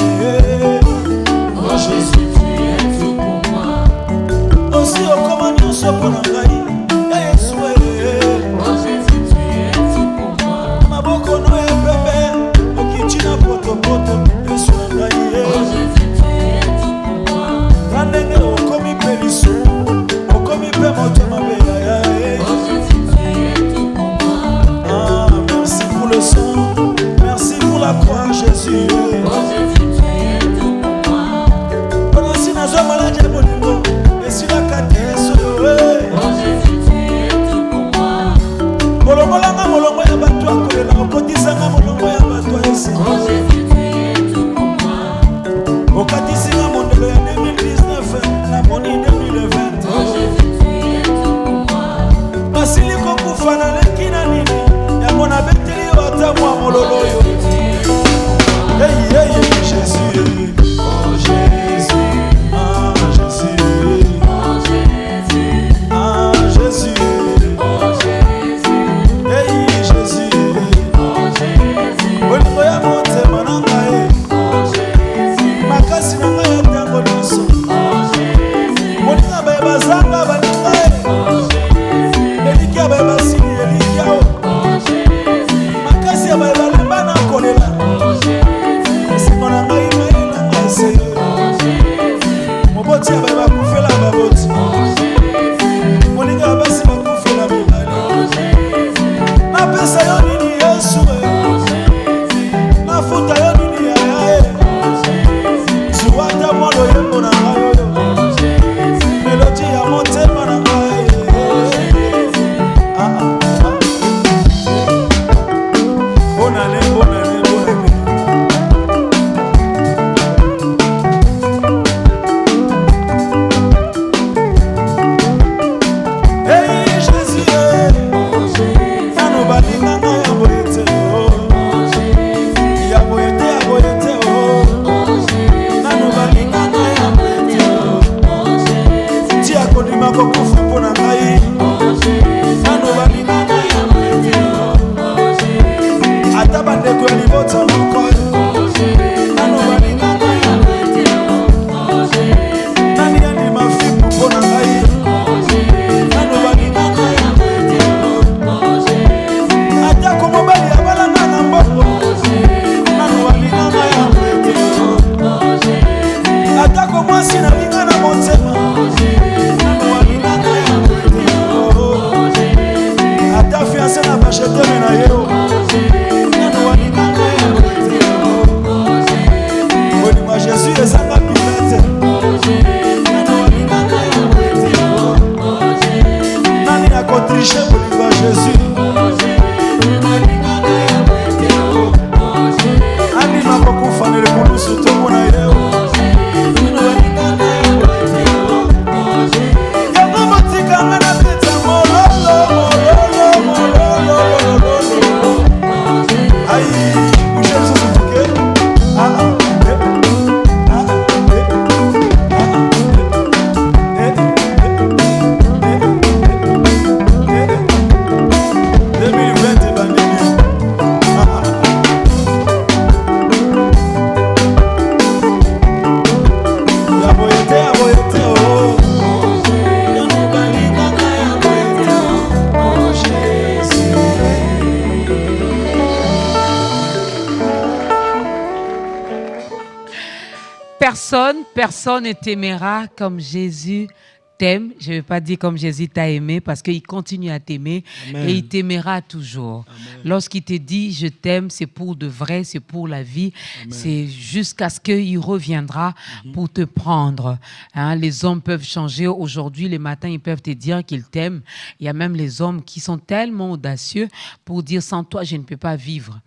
Oh Jésus, tu es tout pour moi. Aussi au commandant soit pour la raille. Oh Jésus, tu es tout pour moi. Ma boko no e bébé, au kichina poto poto, et sur la raille. Oh Jésus, tu es tout pour moi. Randenge au komi pelisu, au komi pe moto ma béya. Oh Jésus, tu es tout pour moi. Ah, merci pour le sang, merci pour la croix, Jésus. Oh Jésus, tu es tout pour moi. Pendant si nous sommes malades, et si la carte est sur Oh Jésus, tu es tout pour moi. Molongolanga molongo ya bato akolela okotisanga molongo ya bato esi. Oh Jésus, tu es tout pour moi. Okatisinga mondelo ya 2019 na moni 2020. Oh Jésus, tu es tout pour moi. Basili kokufa na leki na nini yango na beteli yo ata mwa mololo oyo. Hey, hey, hey, Jésus. Oh Jésus, Ah, Jésus. oh Jésus, Ah, Jésus. oh Jésus, Hey, Jésus. oh Jésus, Bolingo ya motema na ngai. oh Jésus, Makasi na ngai ya ntango nyonso. oh Jésus, Moninga baye bazanga baninga ye. oh Jésus, Eliki ya baye basili eliki yao. oh Jésus, Makasi ya baye balemba na kolela. oh Jésus, Esengo na ngai ngai na ngai se. oh Jésus, Moboti ya baye bakufela baboti. oh Jésus, Moninga ya basi bakufela mibali. oh Jésus, Napesa yo nini Yesu e. oh Jésus, Nafuta yo nini yaya e. oh Jésus, Zuwa ata mwa loyembo na ngai oyo. oh Jésus, Melodi ya motema na ngai. Ah, ah, ah. Bonane, bonane, bonane. Hey, Jésus, oh Jésus, nano balinga ngai ya boye te, oh. oh Jésus, Ya boye te, ya boye te, oh. oh Jésus, Nano balinga ngai ya boye te, oh. oh Jésus, Ti akondima kokufa mpo na ngai. oh Jésus, Nano balinga ngai ya boye te, oh. oh Jésus, Ata bandeko ya libota moko, oh Jésus, nano balinga ngai ya boye te, oh Jésus, nani andima fipu mpo na ngai. oh Jésus, Nano balinga ngai ya boye te, oh. oh Jésus, Atako mobali abalanga na mbongo. oh Jésus, Nano balinga ngai ya boye te, oh. oh Jésus, Atako mwasi nalinga na motema. oh Jésus, Nano balinga ngai ya boye te, oh. oh Jésus, Ata fiancé na bacheteme na ye, oh. oh Jésus, Nano balinga ngai ya boye te, oh. oh Jésus, Bolingo ya Jésus ezanga pilate. oh Jésus, Nano balinga ngai ya boye te, oh. oh Jésus, Nani akotriche bolingo ya Jésus. oh Jésus, Balinga ngai ya boye te, oh. oh Jésus, Andima kokufa na likulusu tongo na ye, oh. Nano balinga ngai ya boye te, oh. oh Jésus, Yango botika nga na peta mololo, mololo, mololo, mololo. Aïe, bouge le sens bouquet. Ah, ah, eh. Ah, eh. Ah, eh. Eh, eh, eh, eh. 2020 bandini. Ah, ah. Ya boye te, oh. Yango balinga nga ya boye te, oh. Oh, Jésus. Personne ne t'aimera comme Jésus t'aime. Je ne vais pas dire comme Jésus t'a aimé parce qu'il continue à t'aimer. Amen. Et il t'aimera toujours. Amen. Lorsqu'il te dit je t'aime, c'est pour de vrai, c'est pour la vie. Amen. C'est jusqu'à ce qu'il reviendra pour te prendre. Hein, les hommes peuvent changer. Aujourd'hui, les matins, ils peuvent te dire qu'ils t'aiment. Il y a même les hommes qui sont tellement audacieux pour dire sans toi, je ne peux pas vivre.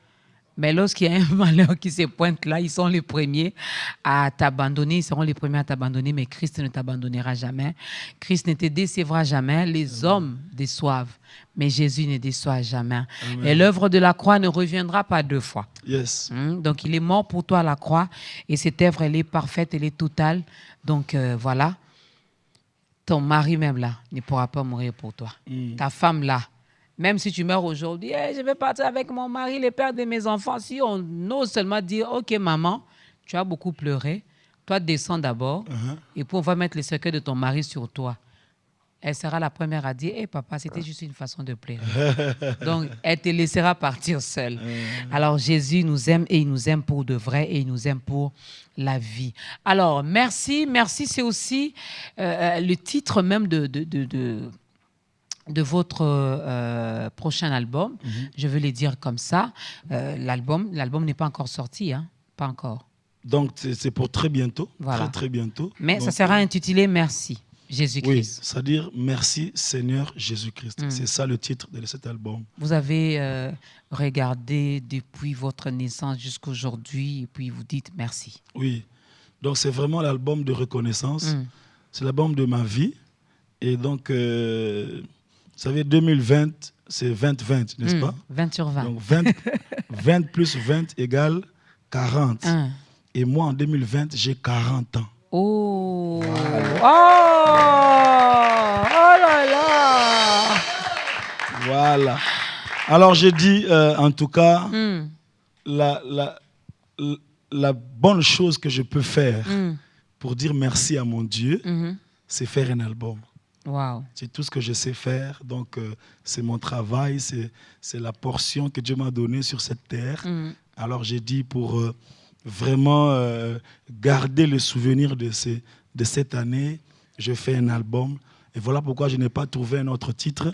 Mais lorsqu'il y a un malheur qui se pointe là, ils sont les premiers à t'abandonner. Ils seront les premiers à t'abandonner, mais Christ ne t'abandonnera jamais. Christ ne te décevra jamais. Les hommes déçoivent, mais Jésus ne déçoit jamais. Amen. Et l'œuvre de la croix ne reviendra pas deux fois. Yes. Donc, il est mort pour toi à la croix. Et cette œuvre, elle est parfaite, elle est totale. Donc, voilà. Ton mari même là ne pourra pas mourir pour toi. Ta femme là Même si tu meurs aujourd'hui, hey, je vais partir avec mon mari, le père de mes enfants. Si on ose seulement dire, OK, maman, tu as beaucoup pleuré, toi, descends d'abord, et puis on va mettre le cercueil de ton mari sur toi. Elle sera la première à dire, hey, papa, c'était juste une façon de pleurer. Donc, elle te laissera partir seule. Alors, Jésus nous aime et il nous aime pour de vrai et il nous aime pour la vie. Alors, merci. Merci, c'est aussi le titre même de votre prochain album. Je veux le dire comme ça. L'album n'est pas encore sorti, hein? Pas encore. Donc, c'est pour très bientôt. Voilà. Très, très bientôt. Mais donc, ça sera intitulé Merci, Jésus-Christ. Oui, c'est-à-dire Merci Seigneur Jésus-Christ. C'est ça le titre de cet album. Vous avez regardé depuis votre naissance jusqu'à aujourd'hui et puis vous dites merci. Oui. Donc, c'est vraiment l'album de reconnaissance. C'est l'album de ma vie. Et donc, vous savez, 2020, c'est 20-20, n'est-ce pas? 20 sur 20. Donc, 20 plus 20 égale 40. Et moi, en 2020, j'ai 40 ans. Oh! Voilà. Oh là là! Voilà. Alors, j'ai dit, en tout cas, la bonne chose que je peux faire pour dire merci à mon Dieu, c'est faire un album. Wow. C'est tout ce que je sais faire. Donc, c'est mon travail, c'est la portion que Dieu m'a donnée sur cette terre. Alors, j'ai dit pour vraiment garder le souvenir de cette année, je fais un album. Et voilà pourquoi je n'ai pas trouvé un autre titre.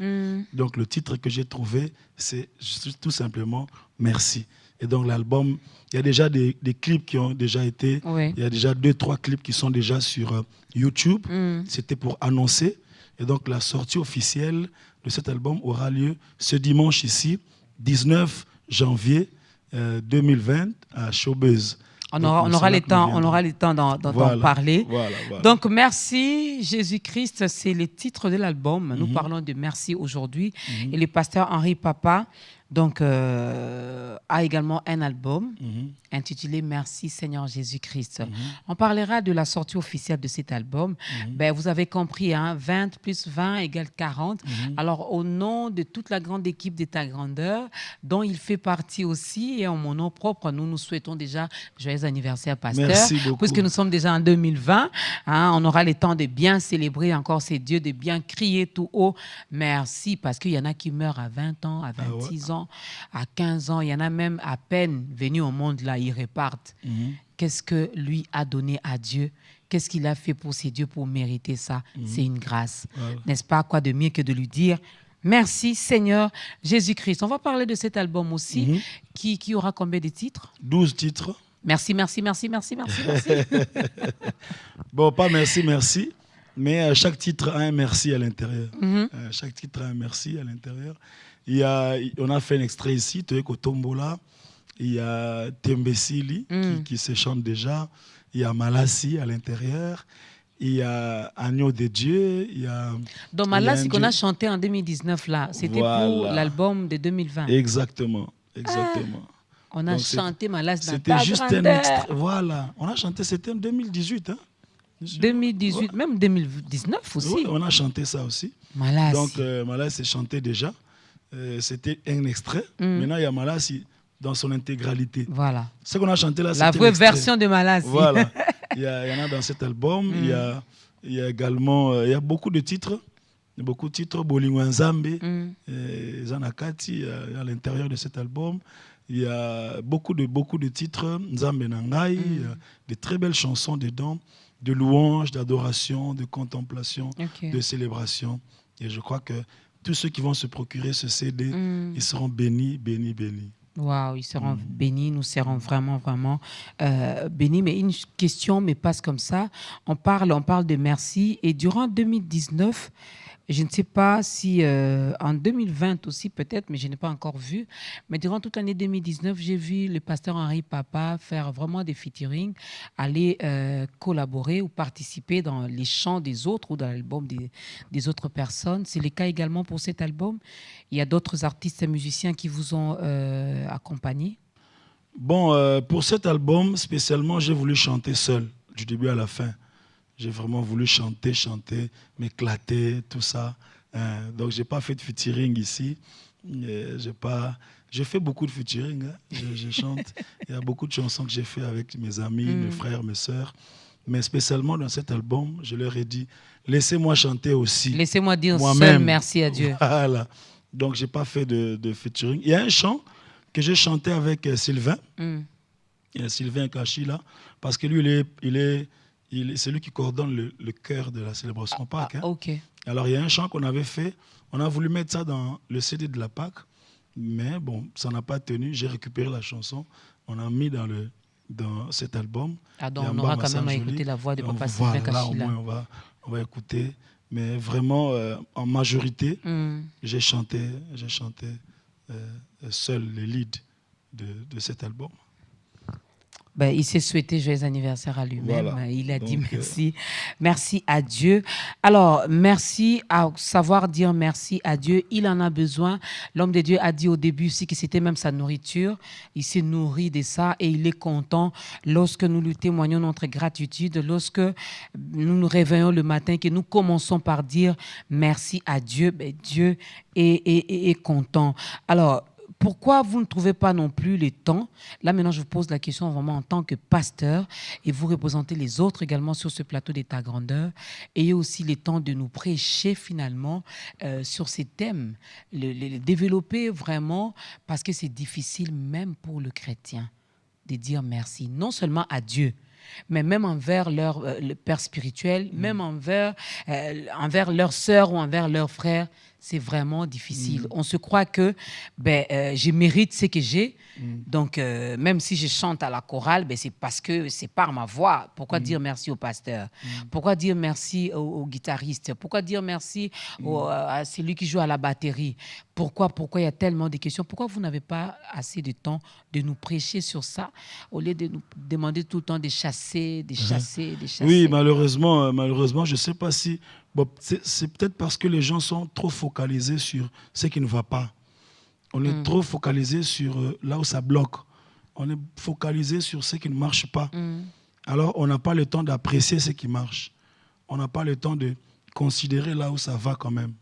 Donc, le titre que j'ai trouvé, c'est tout simplement Merci. Et donc, l'album, il y a déjà des clips qui ont déjà été. Oui. Il y a déjà 2-3 clips qui sont déjà sur YouTube. C'était pour annoncer. Et donc, la sortie officielle de cet album aura lieu ce dimanche ici, 19 janvier 2020, à Showbiz. On aura le temps d'en parler. Voilà. Donc, Merci Jésus-Christ, c'est le titre de l'album. Nous parlons de Merci aujourd'hui. Et le pasteur Henri Papa donc, a également un album intitulé Merci Seigneur Jésus-Christ. On parlera de la sortie officielle de cet album. Ben, vous avez compris, hein, 20 plus 20 égale 40. Alors, au nom de toute la grande équipe de Ta Grandeur, dont il fait partie aussi, et en mon nom propre, nous souhaitons déjà joyeux anniversaire, pasteur. Merci beaucoup. Puisque nous sommes déjà en 2020, hein, on aura le temps de bien célébrer encore ces dieux, de bien crier tout haut. Merci, parce qu'il y en a qui meurent à 20 ans, à 26 ans, à 15 ans. Il y en a même à peine venus au monde, là, ils repartent. Qu'est-ce que lui a donné à Dieu? Qu'est-ce qu'il a fait pour ses dieux pour mériter ça? C'est une grâce. N'est-ce pas? Quoi de mieux que de lui dire merci Seigneur Jésus-Christ. On va parler de cet album aussi, qui aura combien de titres? 12 titres. Merci. Bon, pas merci, mais chaque titre a un merci à l'intérieur. Chaque titre a un merci à l'intérieur. On a fait un extrait ici, Toeko Tombola. Il y a Tembesili qui se chante déjà. Il y a Malassi à l'intérieur. Il y a Agneau de Dieu. Donc Malassi qu'on a chanté en 2019 là, c'était pour l'album de 2020. Exactement. On a chanté Malassi dans Ta Grandeur. C'était juste un extrait. Voilà. On a chanté, c'était en 2018. Hein? 2018, même 2019 aussi. Oui, on a chanté ça aussi. Malassi. Donc Malassi chantait déjà. C'était un extrait. Maintenant, il y a Malassi dans son intégralité. Voilà. Ce qu'on a chanté là, c'est la vraie version de Malassi. Voilà. Il y en a dans cet album. Il y a également il y a beaucoup de titres. Il y a beaucoup de titres. Bolingo Nzambe, Zanakati à l'intérieur de cet album. Il y a beaucoup de titres. Nzambe Nangai, de très belles chansons dedans, de louanges, d'adoration, de contemplation, de célébration. Et je crois que tous ceux qui vont se procurer ce CD, ils seront bénis. Waouh, ils seront bénis, nous serons vraiment bénis. Mais une question me passe comme ça. On parle de merci. Et durant 2019, je ne sais pas si en 2020 aussi peut-être, mais je n'ai pas encore vu. Mais durant toute l'année 2019, j'ai vu le pasteur Henri Papa faire vraiment des featuring, aller collaborer ou participer dans les chants des autres ou dans l'album des autres personnes. C'est le cas également pour cet album. Il y a d'autres artistes et musiciens qui vous ont accompagné? Bon, pour cet album, spécialement, j'ai voulu chanter seul, du début à la fin. J'ai vraiment voulu chanter, m'éclater, tout ça. Donc, je n'ai pas fait de featuring ici. Je fais beaucoup de featuring. Hein. Je chante. Il y a beaucoup de chansons que j'ai fait avec mes amis, mes frères, mes sœurs. Mais spécialement dans cet album, je leur ai dit, laissez-moi chanter aussi. Laissez-moi dire moi-même. seul merci à Dieu. Voilà. Donc, je n'ai pas fait de featuring. Il y a un chant que j'ai chanté avec Sylvain. Il y a Sylvain Kachi là. Parce que lui, c'est lui qui coordonne le chœur de la célébration Pâques. Hein. Ok. Alors, il y a un chant qu'on avait fait. On a voulu mettre ça dans le CD de la Pâques. Mais bon, ça n'a pas tenu. J'ai récupéré la chanson. On a mis dans cet album. Ah, donc on aura quand même à écouter la voix de Papa Sylvain Kachi là. On va écouter. Mais vraiment, en majorité, j'ai chanté seul les leads de cet album. Ben, il s'est souhaité joyeux anniversaire à lui-même. Voilà. Il a dit merci. Merci à Dieu. Alors, merci à savoir dire merci à Dieu. Il en a besoin. L'homme de Dieu a dit au début aussi que c'était même sa nourriture. Il s'est nourri de ça et il est content lorsque nous lui témoignons notre gratitude, lorsque nous nous réveillons le matin, que nous commençons par dire merci à Dieu. Ben, Dieu est content. Alors, pourquoi vous ne trouvez pas non plus le temps? Là, maintenant, je vous pose la question vraiment en tant que pasteur et vous représentez les autres également sur ce plateau d'État grandeur. Ayez aussi le temps de nous prêcher finalement sur ces thèmes, les développer vraiment parce que c'est difficile même pour le chrétien de dire merci, non seulement à Dieu, mais même envers leur père spirituel, même envers leurs sœurs ou envers leurs frères. C'est vraiment difficile. On se croit que je mérite ce que j'ai. Donc, même si je chante à la chorale, c'est parce que c'est par ma voix. Pourquoi dire merci au pasteur? Pourquoi dire merci au guitariste? Pourquoi dire merci à celui qui joue à la batterie? Pourquoi il y a tellement de questions? Pourquoi vous n'avez pas assez de temps de nous prêcher sur ça au lieu de nous demander tout le temps de chasser? Oui, malheureusement, je ne sais pas si... Bon, c'est peut-être parce que les gens sont trop focalisés sur ce qui ne va pas. On est trop focalisé sur là où ça bloque. On est focalisé sur ce qui ne marche pas. Alors, on n'a pas le temps d'apprécier ce qui marche. On n'a pas le temps de considérer là où ça va quand même.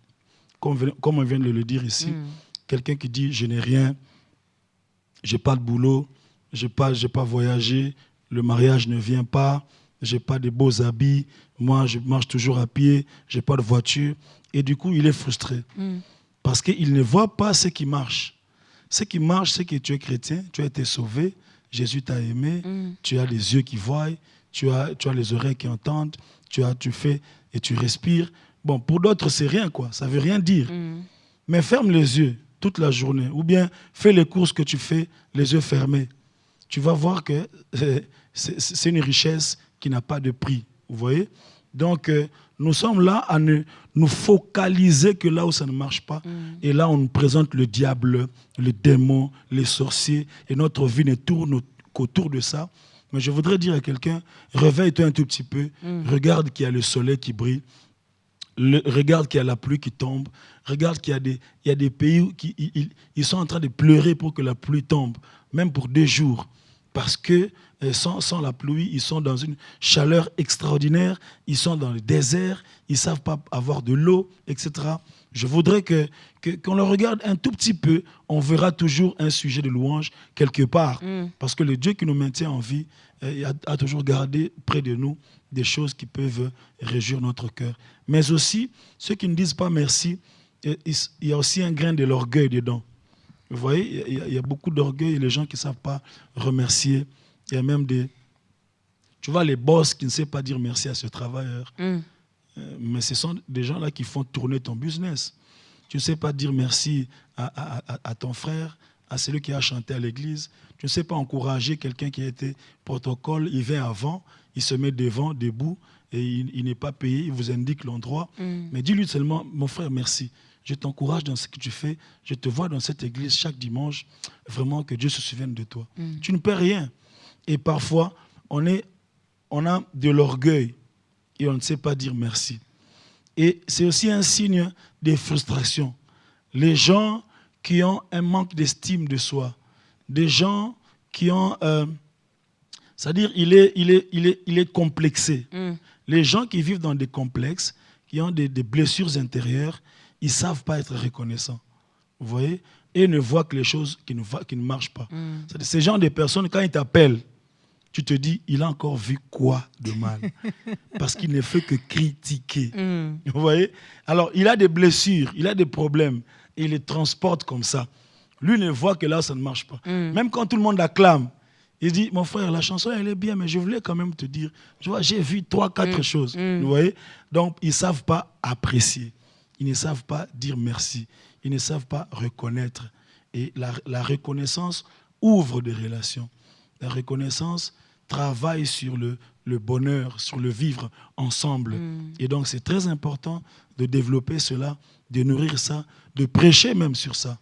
Comme on vient de le dire ici, quelqu'un qui dit « je n'ai rien, je n'ai pas de boulot, je n'ai pas voyagé, le mariage ne vient pas, je n'ai pas de beaux habits, moi je marche toujours à pied, je n'ai pas de voiture ». Et du coup, il est frustré. Parce qu'il ne voit pas ce qui marche. Ce qui marche, c'est que tu es chrétien, tu as été sauvé, Jésus t'a aimé, tu as les yeux qui voient, tu as les oreilles qui entendent, tu fais et tu respires. Bon, pour d'autres, c'est rien, quoi. Ça ne veut rien dire. Mais ferme les yeux toute la journée. Ou bien fais les courses que tu fais, les yeux fermés. Tu vas voir que c'est une richesse qui n'a pas de prix. Vous voyez? Donc, nous sommes là à nous focaliser que là où ça ne marche pas. Et là, on nous présente le diable, le démon, les sorciers. Et notre vie ne tourne qu'autour de ça. Mais je voudrais dire à quelqu'un, réveille-toi un tout petit peu. Regarde qu'il y a le soleil qui brille. Regarde qu'il y a la pluie qui tombe. Regarde qu'il y a des pays qui ils sont en train de pleurer pour que la pluie tombe, même pour 2 jours. Parce que sans la pluie, ils sont dans une chaleur extraordinaire, ils sont dans le désert, ils ne savent pas avoir de l'eau, etc. Je voudrais qu'on le regarde un tout petit peu, on verra toujours un sujet de louange quelque part. Parce que le Dieu qui nous maintient en vie a toujours gardé près de nous des choses qui peuvent réjouir notre cœur. Mais aussi, ceux qui ne disent pas merci, il y a aussi un grain de l'orgueil dedans. Vous voyez, il y a beaucoup d'orgueil et les gens qui ne savent pas remercier. Il y a même tu vois, les boss qui ne savent pas dire merci à ce travailleur. Mais ce sont des gens là qui font tourner ton business. Tu ne sais pas dire merci à ton frère, à celui qui a chanté à l'église. Tu ne sais pas encourager quelqu'un qui a été protocole. Il vient avant, il se met devant, debout, et il n'est pas payé, il vous indique l'endroit. Mais dis-lui seulement, mon frère, merci. Je t'encourage dans ce que tu fais. Je te vois dans cette église chaque dimanche. Vraiment, que Dieu se souvienne de toi. Tu ne peux rien. Et parfois, on a de l'orgueil et on ne sait pas dire merci. Et c'est aussi un signe de frustration. Les gens qui ont un manque d'estime de soi, des gens qui ont... c'est-à-dire, il est complexé. Les gens qui vivent dans des complexes, qui ont des blessures intérieures, ils ne savent pas être reconnaissants. Vous voyez? Et ne voient que les choses qui ne marchent pas. C'est-à-dire, ces gens de personnes, quand ils t'appellent, tu te dis, il a encore vu quoi de mal? Parce qu'il ne fait que critiquer. Vous voyez? Alors, il a des blessures, il a des problèmes, et il les transporte comme ça. Lui ne voit que là, ça ne marche pas. Même quand tout le monde acclame, il dit, mon frère, la chanson, elle est bien, mais je voulais quand même te dire, tu vois, j'ai vu 3-4 choses. Vous voyez? Donc, ils ne savent pas apprécier. Ils ne savent pas dire merci. Ils ne savent pas reconnaître. Et la reconnaissance ouvre des relations. La reconnaissance travaille sur le bonheur, sur le vivre ensemble. Et donc, c'est très important de développer cela, de nourrir ça, de prêcher même sur ça.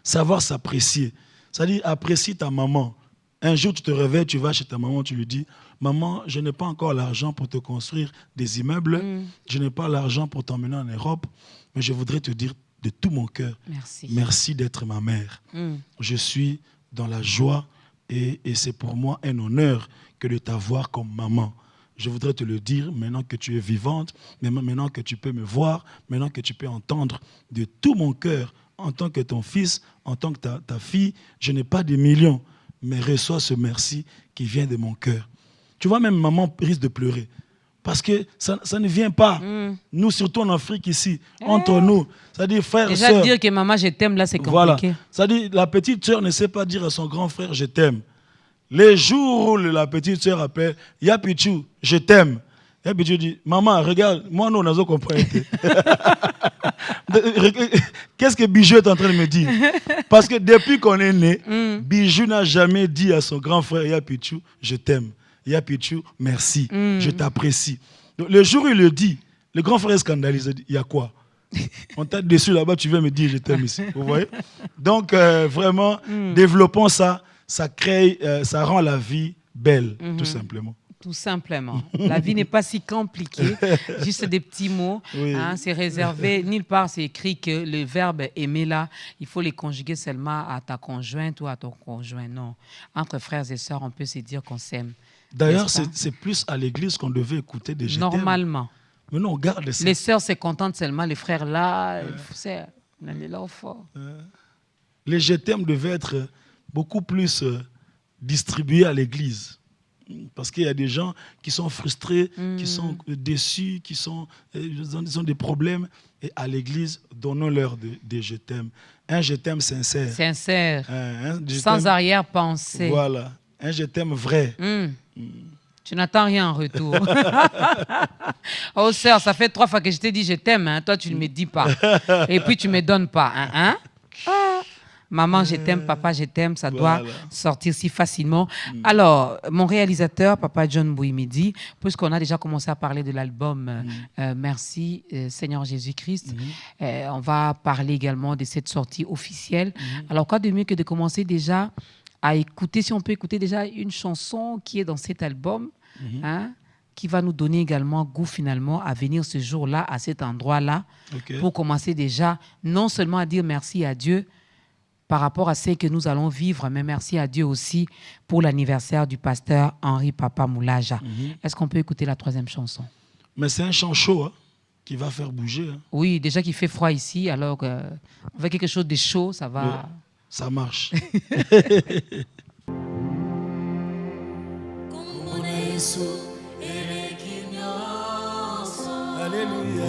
Savoir s'apprécier. C'est-à-dire, apprécie ta maman. Un jour, tu te réveilles, tu vas chez ta maman, tu lui dis, maman, je n'ai pas encore l'argent pour te construire des immeubles, je n'ai pas l'argent pour t'emmener en Europe, mais je voudrais te dire de tout mon cœur, merci d'être ma mère. Je suis dans la joie et c'est pour moi un honneur que de t'avoir comme maman. Je voudrais te le dire maintenant que tu es vivante, maintenant que tu peux me voir, maintenant que tu peux entendre de tout mon cœur, en tant que ton fils, en tant que ta fille, je n'ai pas de millions, mais reçois ce merci qui vient de mon cœur. Tu vois, même maman risque de pleurer. Parce que ça ne vient pas. Nous, surtout en Afrique ici, entre nous. C'est-à-dire, frère, déjà, sœur. dire que maman, je t'aime, là, c'est compliqué. Voilà. C'est-à-dire, la petite sœur ne sait pas dire à son grand frère, je t'aime. Les jours où la petite sœur appelle, Yapichou, je t'aime. Yapichou dit, maman, regarde, moi, nous, on a compris. Qu'est-ce que Bijou est en train de me dire? Parce que depuis qu'on est né, Bijou n'a jamais dit à son grand frère, Yapichou, je t'aime. Yapichou, merci, je t'apprécie. Le jour où il le dit, le grand frère est scandalisé. Il y a quoi? On t'a déçu là-bas, tu viens me dire je t'aime ici. Vous voyez? Donc, vraiment, développons ça. Ça crée, ça rend la vie belle, tout simplement. Tout simplement. La vie n'est pas si compliquée. Juste des petits mots. Oui. Hein, c'est réservé. Nulle part, c'est écrit que le verbe aimer là, il faut les conjuguer seulement à ta conjointe ou à ton conjoint. Non. Entre frères et sœurs, on peut se dire qu'on s'aime. D'ailleurs, c'est plus à l'église qu'on devait écouter des je t'aime. Normalement. Mais non, on garde ça. Les sœurs se contentent seulement, les frères là, on est là au fort. Les je t'aime devaient être beaucoup plus distribués à l'église. Parce qu'il y a des gens qui sont frustrés, qui sont déçus, ils ont des problèmes. Et à l'église, donnons-leur des je t'aime. Un je t'aime sincère. Sincère. Sans arrière-pensée. Voilà. Un je t'aime vrai. Tu n'attends rien en retour. Oh, sœur, ça fait 3 fois que je t'ai dit je t'aime. Hein. Toi, tu ne me dis pas. Et puis, tu ne me donnes pas. Hein? Maman, je t'aime, papa, je t'aime, ça doit sortir si facilement. Alors, mon réalisateur, Papa John Bouimidi, puisqu'on a déjà commencé à parler de l'album Merci Seigneur Jésus-Christ, on va parler également de cette sortie officielle. Alors, quoi de mieux que de commencer déjà à écouter, si on peut écouter déjà une chanson qui est dans cet album, qui va nous donner également goût finalement à venir ce jour-là, à cet endroit-là, pour commencer déjà non seulement à dire merci à Dieu, par rapport à ce que nous allons vivre, mais merci à Dieu aussi pour l'anniversaire du pasteur Henri Papa Moulaja. Est-ce qu'on peut écouter la 3e chanson? Mais c'est un chant chaud hein, qui va faire bouger. Hein. Oui, déjà qu'il fait froid ici, alors on fait quelque chose de chaud, ça va... Ça marche. Alléluia.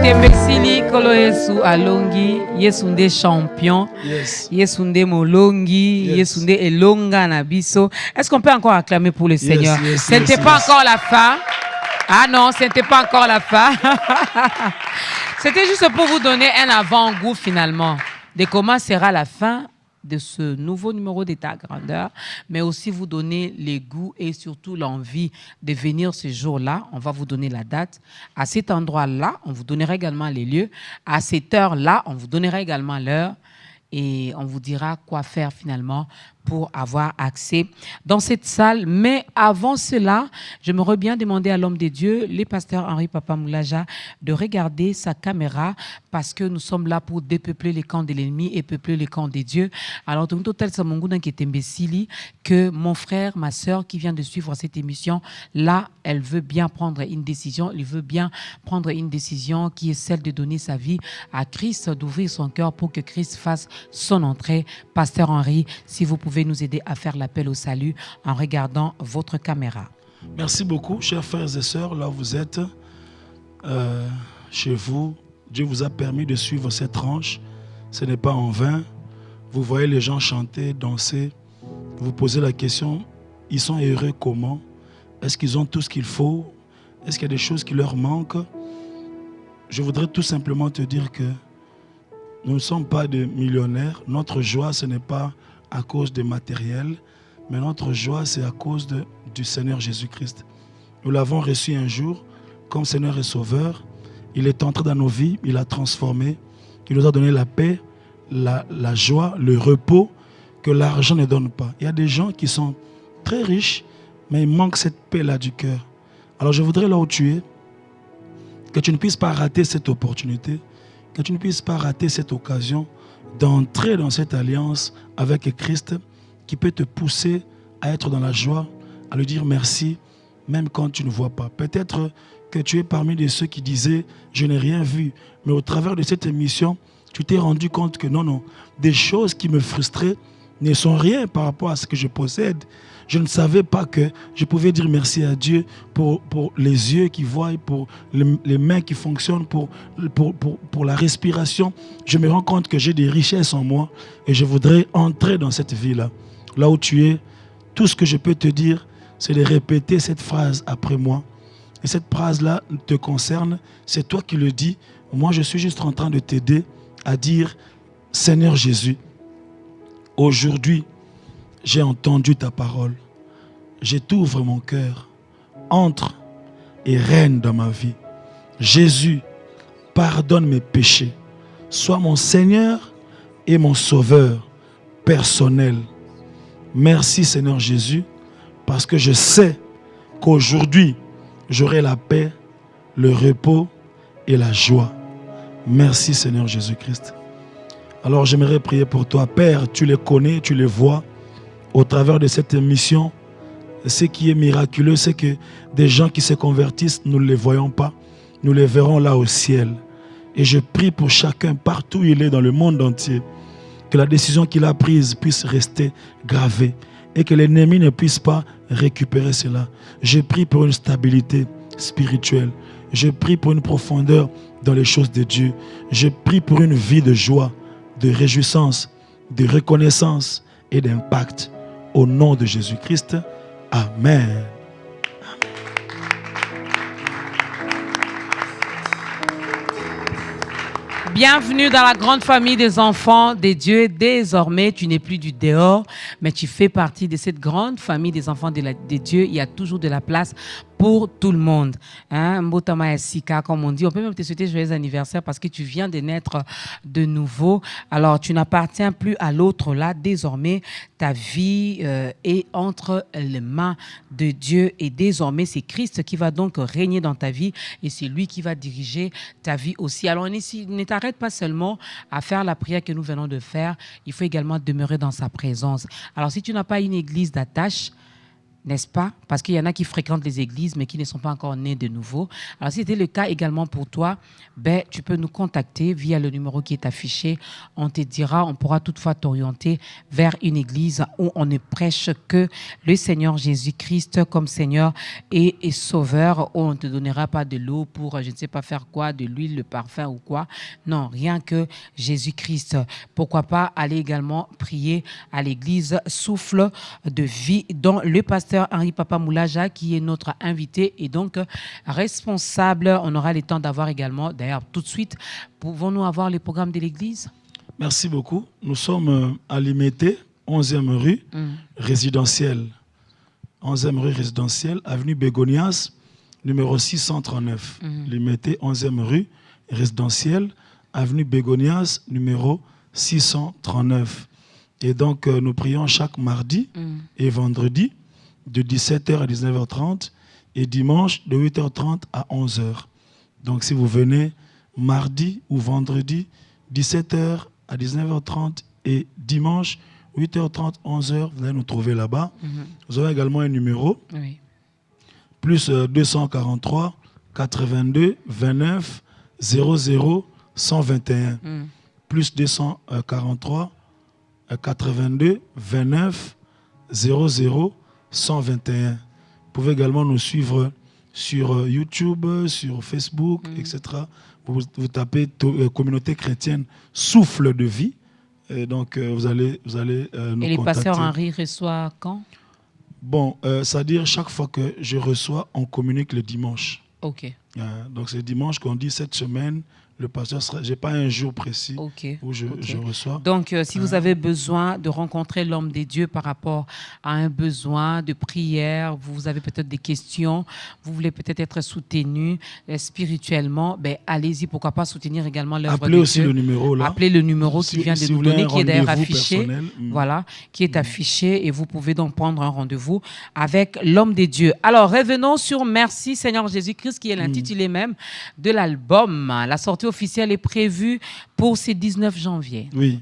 Tembesili kolo Yesu alongi, Yesu nde champion, Yes. Yesu nde molongi, Yes. Yesu nde elonga na biso. Est-ce qu'on peut encore acclamer pour le Seigneur? Yes, Ce n'était pas encore la fin. Ah non, ce n'était pas encore la fin. C'était juste pour vous donner un avant-goût finalement de comment sera la fin de ce nouveau numéro d'État grandeur, mais aussi vous donner les goûts et surtout l'envie de venir ce jour-là. On va vous donner la date. À cet endroit-là, on vous donnera également les lieux. À cette heure-là, on vous donnera également l'heure. Et on vous dira quoi faire finalement pour avoir accès dans cette salle. Mais avant cela, j'aimerais bien demander à l'homme de Dieu, le pasteur Henri Papa Moulaja, de regarder sa caméra parce que nous sommes là pour dépeupler les camps de l'ennemi et peupler les camps de Dieu. Alors, que mon frère, ma sœur qui vient de suivre cette émission, là, elle veut bien prendre une décision. Il veut bien prendre une décision qui est celle de donner sa vie à Christ, d'ouvrir son cœur pour que Christ fasse son entrée. Pasteur Henri, si vous pouvez nous aider à faire l'appel au salut en regardant votre caméra. Merci beaucoup, chers frères et sœurs. Là, vous êtes chez vous. Dieu vous a permis de suivre cette tranche. Ce n'est pas en vain. Vous voyez les gens chanter, danser. Vous posez la question, ils sont heureux comment? Est-ce qu'ils ont tout ce qu'il faut? Est-ce qu'il y a des choses qui leur manquent? Je voudrais tout simplement te dire que nous ne sommes pas des millionnaires. Notre joie, ce n'est pas à cause des matériels, mais notre joie, c'est à cause du Seigneur Jésus-Christ. Nous l'avons reçu un jour comme Seigneur et Sauveur. Il est entré dans nos vies, il a transformé, il nous a donné la paix, la joie, le repos que l'argent ne donne pas. Il y a des gens qui sont très riches, mais il manque cette paix-là du cœur. Alors je voudrais là où tu es, que tu ne puisses pas rater cette opportunité, que tu ne puisses pas rater cette occasion d'entrer dans cette alliance avec Christ qui peut te pousser à être dans la joie, à lui dire merci, même quand tu ne vois pas. Peut-être que tu es parmi de ceux qui disaient « je n'ai rien vu », mais au travers de cette émission, tu t'es rendu compte que non, des choses qui me frustraient ne sont rien par rapport à ce que je possède. Je ne savais pas que je pouvais dire merci à Dieu pour les yeux qui voient, pour les mains qui fonctionnent, pour la respiration. Je me rends compte que j'ai des richesses en moi et je voudrais entrer dans cette vie-là. Là où tu es, tout ce que je peux te dire, c'est de répéter cette phrase après moi. Et cette phrase-là te concerne, c'est toi qui le dis. Moi, je suis juste en train de t'aider à dire « Seigneur Jésus, aujourd'hui, j'ai entendu ta parole. Je t'ouvre mon cœur. Entre et règne dans ma vie. Jésus, pardonne mes péchés. Sois mon Seigneur et mon Sauveur personnel. Merci Seigneur Jésus, parce que je sais qu'aujourd'hui, j'aurai la paix, le repos et la joie. Merci Seigneur Jésus-Christ. Alors j'aimerais prier pour toi. Père, tu les connais, tu les vois. Au travers de cette émission, ce qui est miraculeux, c'est que des gens qui se convertissent, nous ne les voyons pas. Nous les verrons là au ciel. Et je prie pour chacun, partout où il est dans le monde entier, que la décision qu'il a prise puisse rester gravée et que l'ennemi ne puisse pas récupérer cela. Je prie pour une stabilité spirituelle. Je prie pour une profondeur dans les choses de Dieu. Je prie pour une vie de joie, de réjouissance, de reconnaissance et d'impact. Au nom de Jésus-Christ. Amen. Bienvenue dans la grande famille des enfants de Dieu. Désormais, tu n'es plus du dehors, mais tu fais partie de cette grande famille des enfants de Dieu. Il y a toujours de la place pour tout le monde. Hein? Mbotama Sika, comme on dit. On peut même te souhaiter joyeux anniversaire parce que tu viens de naître de nouveau. Alors, tu n'appartiens plus à l'autre là. Désormais, ta vie est entre les mains de Dieu. Et désormais, c'est Christ qui va donc régner dans ta vie. Et c'est lui qui va diriger ta vie aussi. Alors, ne t'arrête pas seulement à faire la prière que nous venons de faire. Il faut également demeurer dans sa présence. Alors, si tu n'as pas une église d'attache, N'est-ce pas? Parce qu'il y en a qui fréquentent les églises, mais qui ne sont pas encore nés de nouveau. Alors, si c'était le cas également pour toi, ben, tu peux nous contacter via le numéro qui est affiché. On te dira, on pourra toutefois t'orienter vers une église où on ne prêche que le Seigneur Jésus-Christ comme Seigneur et Sauveur, où on ne te donnera pas de l'eau pour, je ne sais pas faire quoi, de l'huile, le parfum ou quoi. Non, rien que Jésus-Christ. Pourquoi pas aller également prier à l'église Souffle de Vie, dont le pasteur Henri Papa Moulaja, qui est notre invité et donc responsable. On aura le temps d'avoir également, d'ailleurs tout de suite, pouvons-nous avoir les programmes de l'église? Merci beaucoup. Nous sommes à Limete, 11e rue, résidentielle. 11e rue résidentielle, avenue Bégonias, numéro 639. Limete, 11e rue, résidentielle, avenue Bégonias, numéro 639. Et donc, nous prions chaque mardi et vendredi, de 17h à 19h30 et dimanche de 8h30 à 11h. Donc si vous venez mardi ou vendredi, 17h à 19h30 et dimanche, 8h30, 11h, vous allez nous trouver là-bas. Vous aurez également un numéro, plus 243 82 29 00 121. Plus 243 82 29 00 121. Vous pouvez également nous suivre sur YouTube, sur Facebook, etc. Vous tapez Communauté chrétienne Souffle de Vie. Et donc, vous allez nous contacter. Et les pasteurs Henri reçoit quand? Bon, c'est-à-dire chaque fois que je reçois, on communique le dimanche. OK. Donc, c'est dimanche qu'on dit cette semaine, le pasteur sera... Je n'ai pas un jour précis où je reçois. Donc, si vous avez besoin de rencontrer l'homme des dieux par rapport à un besoin de prière, vous avez peut-être des questions, vous voulez peut-être être soutenu spirituellement, ben, allez-y, pourquoi pas soutenir également l'œuvre de Dieu. Appelez aussi le numéro là. Appelez le numéro qui vient de nous donner, qui est d'ailleurs affiché. Voilà, qui est affiché et vous pouvez donc prendre un rendez-vous avec l'homme des dieux. Alors, revenons sur Merci Seigneur Jésus-Christ, qui est l'intitulé même de l'album. La sortie officielle est prévue pour ce 19 janvier. Oui,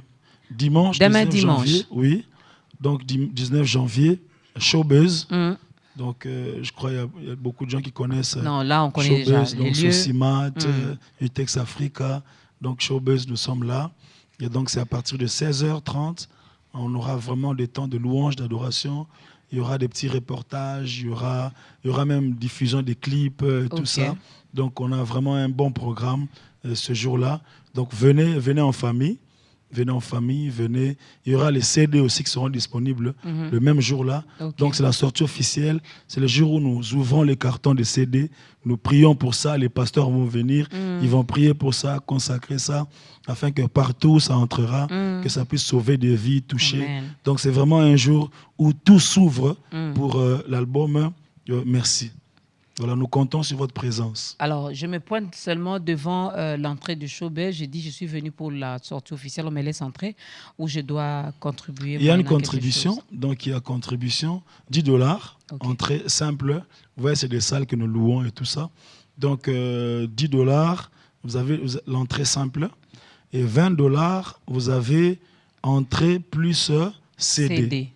dimanche. Demain 19 dimanche. Janvier, oui, donc 19 janvier, Showbuzz. Donc, je crois qu'il y a beaucoup de gens qui connaissent non, là, on connaît Showbuzz, déjà donc les lieux. Socimat, Utex Africa. Donc, Showbuzz, nous sommes là. Et donc, c'est à partir de 16h30. On aura vraiment des temps de louange, d'adoration. Il y aura des petits reportages, il y aura même diffusion des clips, tout ça. Donc, on a vraiment un bon programme ce jour-là. Donc, venez en famille. Venez en famille, venez. Il y aura les CD aussi qui seront disponibles le même jour-là. Donc, c'est la sortie officielle. C'est le jour où nous ouvrons les cartons de CD. Nous prions pour ça. Les pasteurs vont venir. Ils vont prier pour ça, consacrer ça, afin que partout ça entrera, que ça puisse sauver des vies, toucher. Amen. Donc, c'est vraiment un jour où tout s'ouvre pour l'album Merci. Voilà, nous comptons sur votre présence. Alors, je me pointe seulement devant l'entrée du Showbuzz. J'ai dit, je suis venu pour la sortie officielle. On me laisse entrer ou je dois contribuer. Il y a une contribution. Donc, il y a contribution, $10. Entrée simple. Vous voyez, c'est des salles que nous louons et tout ça. Donc, $10, vous avez l'entrée simple. Et $20, vous avez entrée plus CD.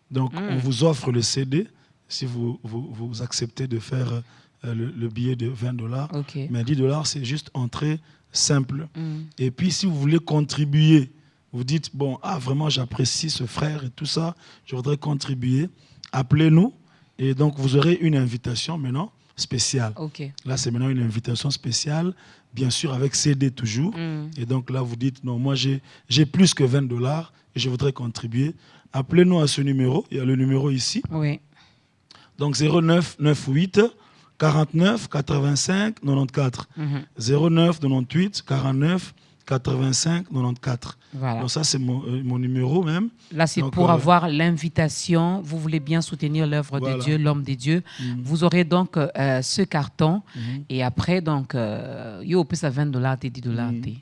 Donc, on vous offre le CD si vous acceptez de faire le billet de $20. Mais $10, c'est juste entrée simple. Et puis, si vous voulez contribuer, vous dites, bon, vraiment, j'apprécie ce frère et tout ça, je voudrais contribuer, appelez-nous. Et donc, vous aurez une invitation maintenant spéciale. Là, c'est maintenant une invitation spéciale, bien sûr, avec CD toujours. Et donc, là, vous dites, non, moi, j'ai plus que $20 et je voudrais contribuer. Appelez-nous à ce numéro. Il y a le numéro ici. Donc, 09 98 49 85 94. 09 98 49 85 94. Voilà. Donc ça, c'est mon numéro même. Là, c'est donc, pour avoir l'invitation. Vous voulez bien soutenir l'œuvre de Dieu, l'homme de Dieu. Vous aurez donc ce carton. Et après, donc, il y a plus à $20 et $10.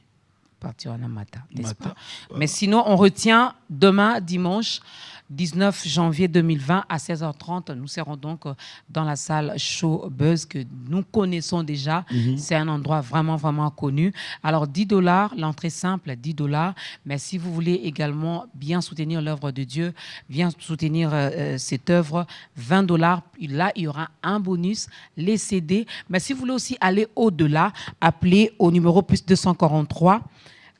partir en matin, n'est-ce Matin. pas? Mais sinon, on retient demain, dimanche, 19 janvier 2020 à 16h30. Nous serons donc dans la salle Show Buzz que nous connaissons déjà. C'est un endroit vraiment, vraiment connu. Alors, $10, l'entrée simple, $10. Mais si vous voulez également bien soutenir l'œuvre de Dieu, bien soutenir cette œuvre, $20. Là, il y aura un bonus, les CD. Mais si vous voulez aussi aller au-delà, appelez au numéro plus 243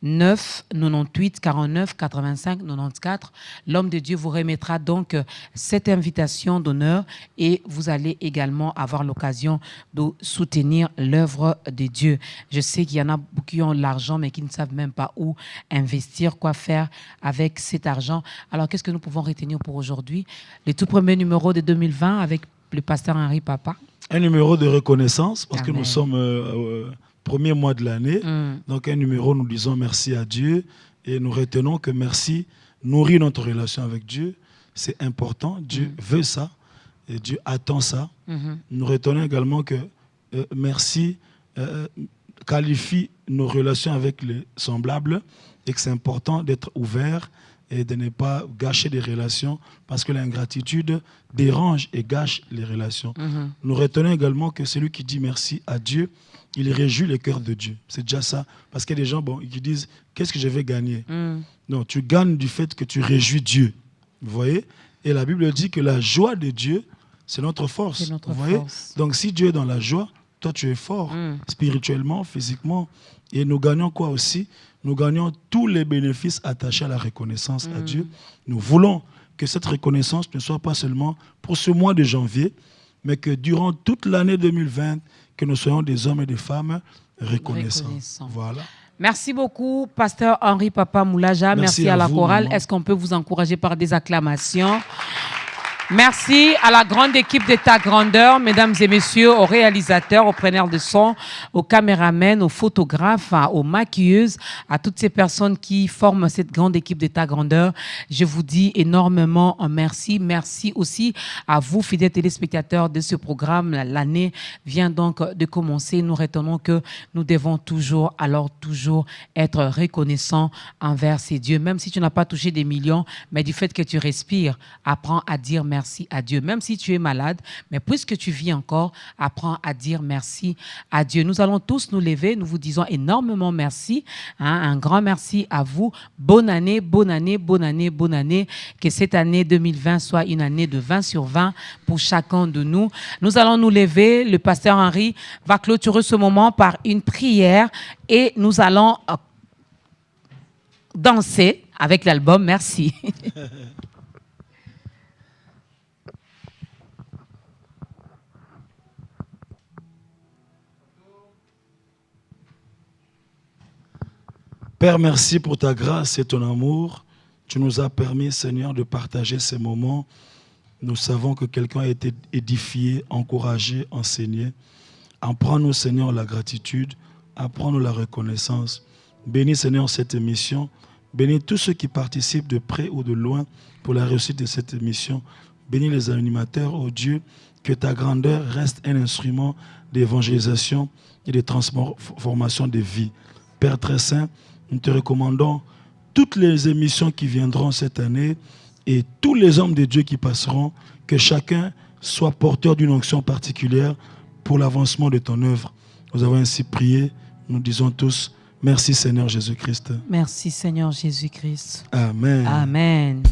9 98 49 85 94. L'homme de Dieu vous remettra donc cette invitation d'honneur et vous allez également avoir l'occasion de soutenir l'œuvre de Dieu. Je sais qu'il y en a beaucoup qui ont l'argent mais qui ne savent même pas où investir, quoi faire avec cet argent. Alors qu'est-ce que nous pouvons retenir pour aujourd'hui? Le tout premier numéro de 2020 avec le pasteur Henri Papa. Un numéro de reconnaissance parce que Amen. nous sommes premier mois de l'année. Donc un numéro, nous disons merci à Dieu et nous retenons que merci nourrit notre relation avec Dieu. C'est important. Dieu veut ça et Dieu attend ça. Nous retenons également que merci qualifie nos relations avec les semblables et que c'est important d'être ouvert et de ne pas gâcher des relations parce que l'ingratitude dérange et gâche les relations. Nous retenons également que celui qui dit merci à Dieu, il réjouit le cœur de Dieu. C'est déjà ça. Parce qu'il y a des gens qui disent « Qu'est-ce que je vais gagner ?» Non, tu gagnes du fait que tu réjouis Dieu. Vous voyez? Et la Bible dit que la joie de Dieu, c'est notre force. C'est notre vous voyez? force. Donc si Dieu est dans la joie, toi tu es fort, spirituellement, physiquement. Et nous gagnons quoi aussi? Nous gagnons tous les bénéfices attachés à la reconnaissance à Dieu. Nous voulons que cette reconnaissance ne soit pas seulement pour ce mois de janvier, mais que durant toute l'année 2020, que nous soyons des hommes et des femmes reconnaissants. Voilà. Merci beaucoup, pasteur Henri Papa Moulaja. Merci à la vous, chorale. maman. Est-ce qu'on peut vous encourager par des acclamations? Merci à la grande équipe de Ta Grandeur, mesdames et messieurs, aux réalisateurs, aux preneurs de son, aux caméramens, aux photographes, aux maquilleuses, à toutes ces personnes qui forment cette grande équipe de Ta Grandeur. Je vous dis énormément merci. Merci aussi à vous, fidèles téléspectateurs de ce programme. L'année vient donc de commencer. Nous retenons que nous devons toujours être reconnaissants envers ces dieux. Même si tu n'as pas touché des millions, mais du fait que tu respires, apprends à dire merci à Dieu. Même si tu es malade, mais puisque tu vis encore, apprends à dire merci à Dieu. Nous allons tous nous lever. Nous vous disons énormément merci. Un grand merci à vous. Bonne année, bonne année, bonne année, bonne année. Que cette année 2020 soit une année de 20 sur 20 pour chacun de nous. Nous allons nous lever. Le pasteur Henri va clôturer ce moment par une prière et nous allons danser avec l'album. Merci. Père, merci pour ta grâce et ton amour. Tu nous as permis, Seigneur, de partager ces moments. Nous savons que quelqu'un a été édifié, encouragé, enseigné. Apprends-nous, Seigneur, la gratitude. Apprends-nous la reconnaissance. Bénis, Seigneur, cette émission. Bénis tous ceux qui participent de près ou de loin pour la réussite de cette émission. Bénis les animateurs, oh Dieu, que ta grandeur reste un instrument d'évangélisation et de transformation des vies. Père très saint, nous te recommandons toutes les émissions qui viendront cette année et tous les hommes de Dieu qui passeront, que chacun soit porteur d'une onction particulière pour l'avancement de ton œuvre. Nous avons ainsi prié. Nous disons tous, merci Seigneur Jésus-Christ. Merci Seigneur Jésus-Christ. Amen. Amen.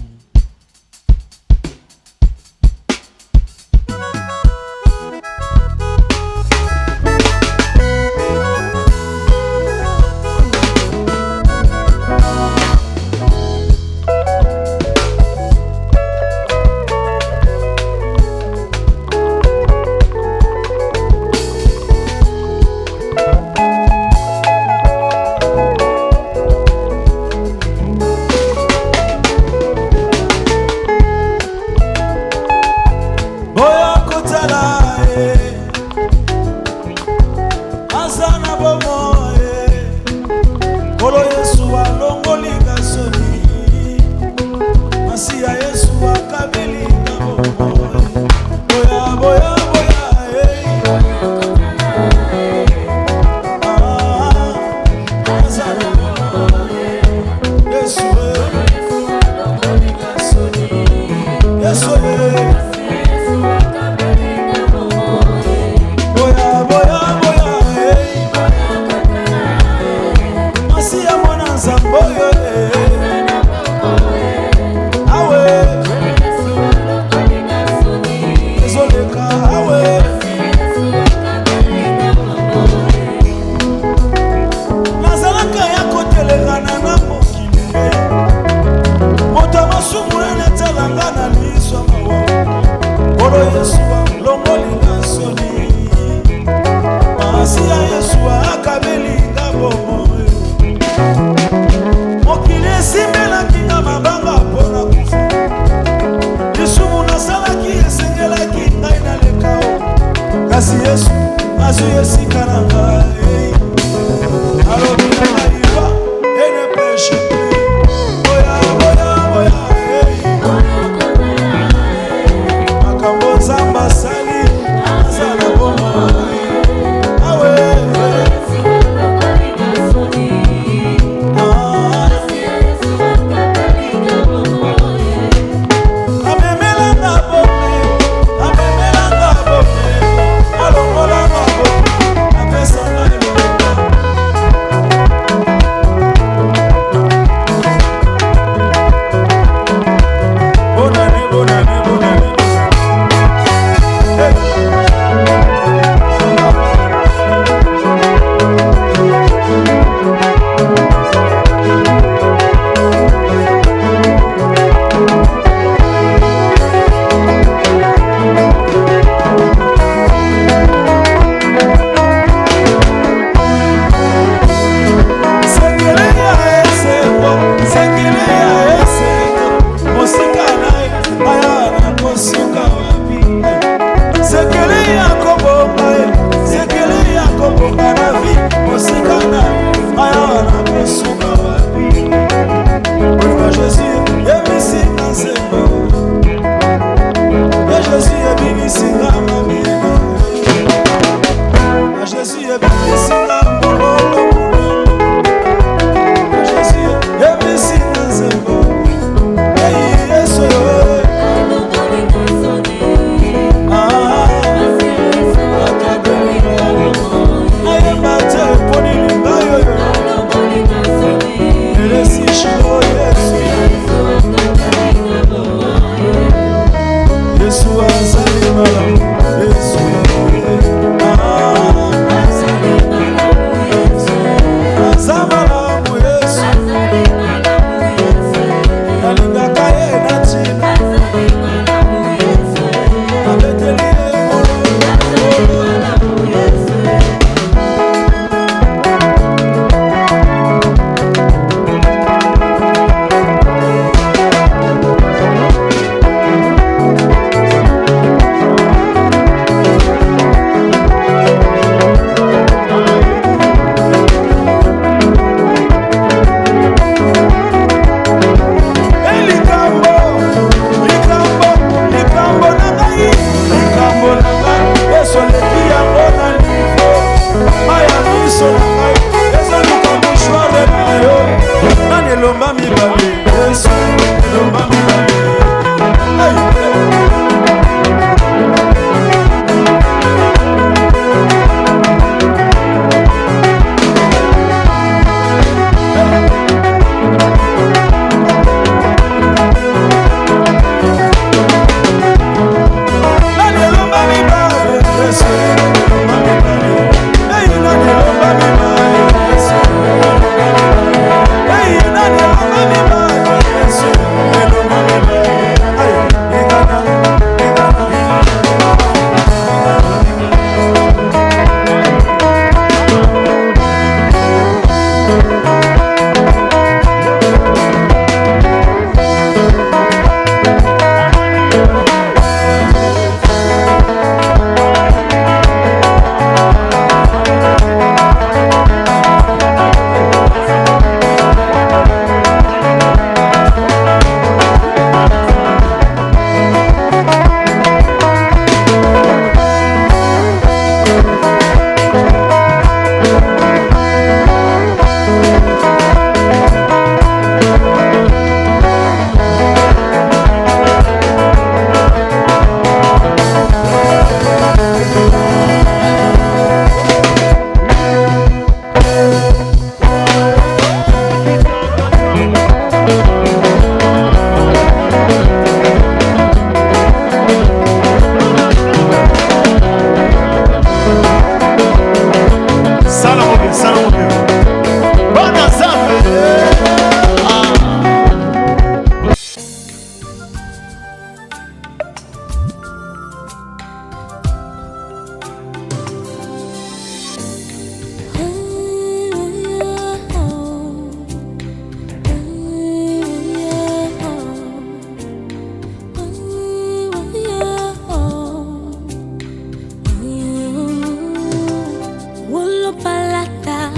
mokolo palata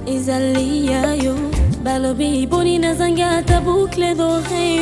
ezali ya yo balobi boni nazangi ata boucle d'oreille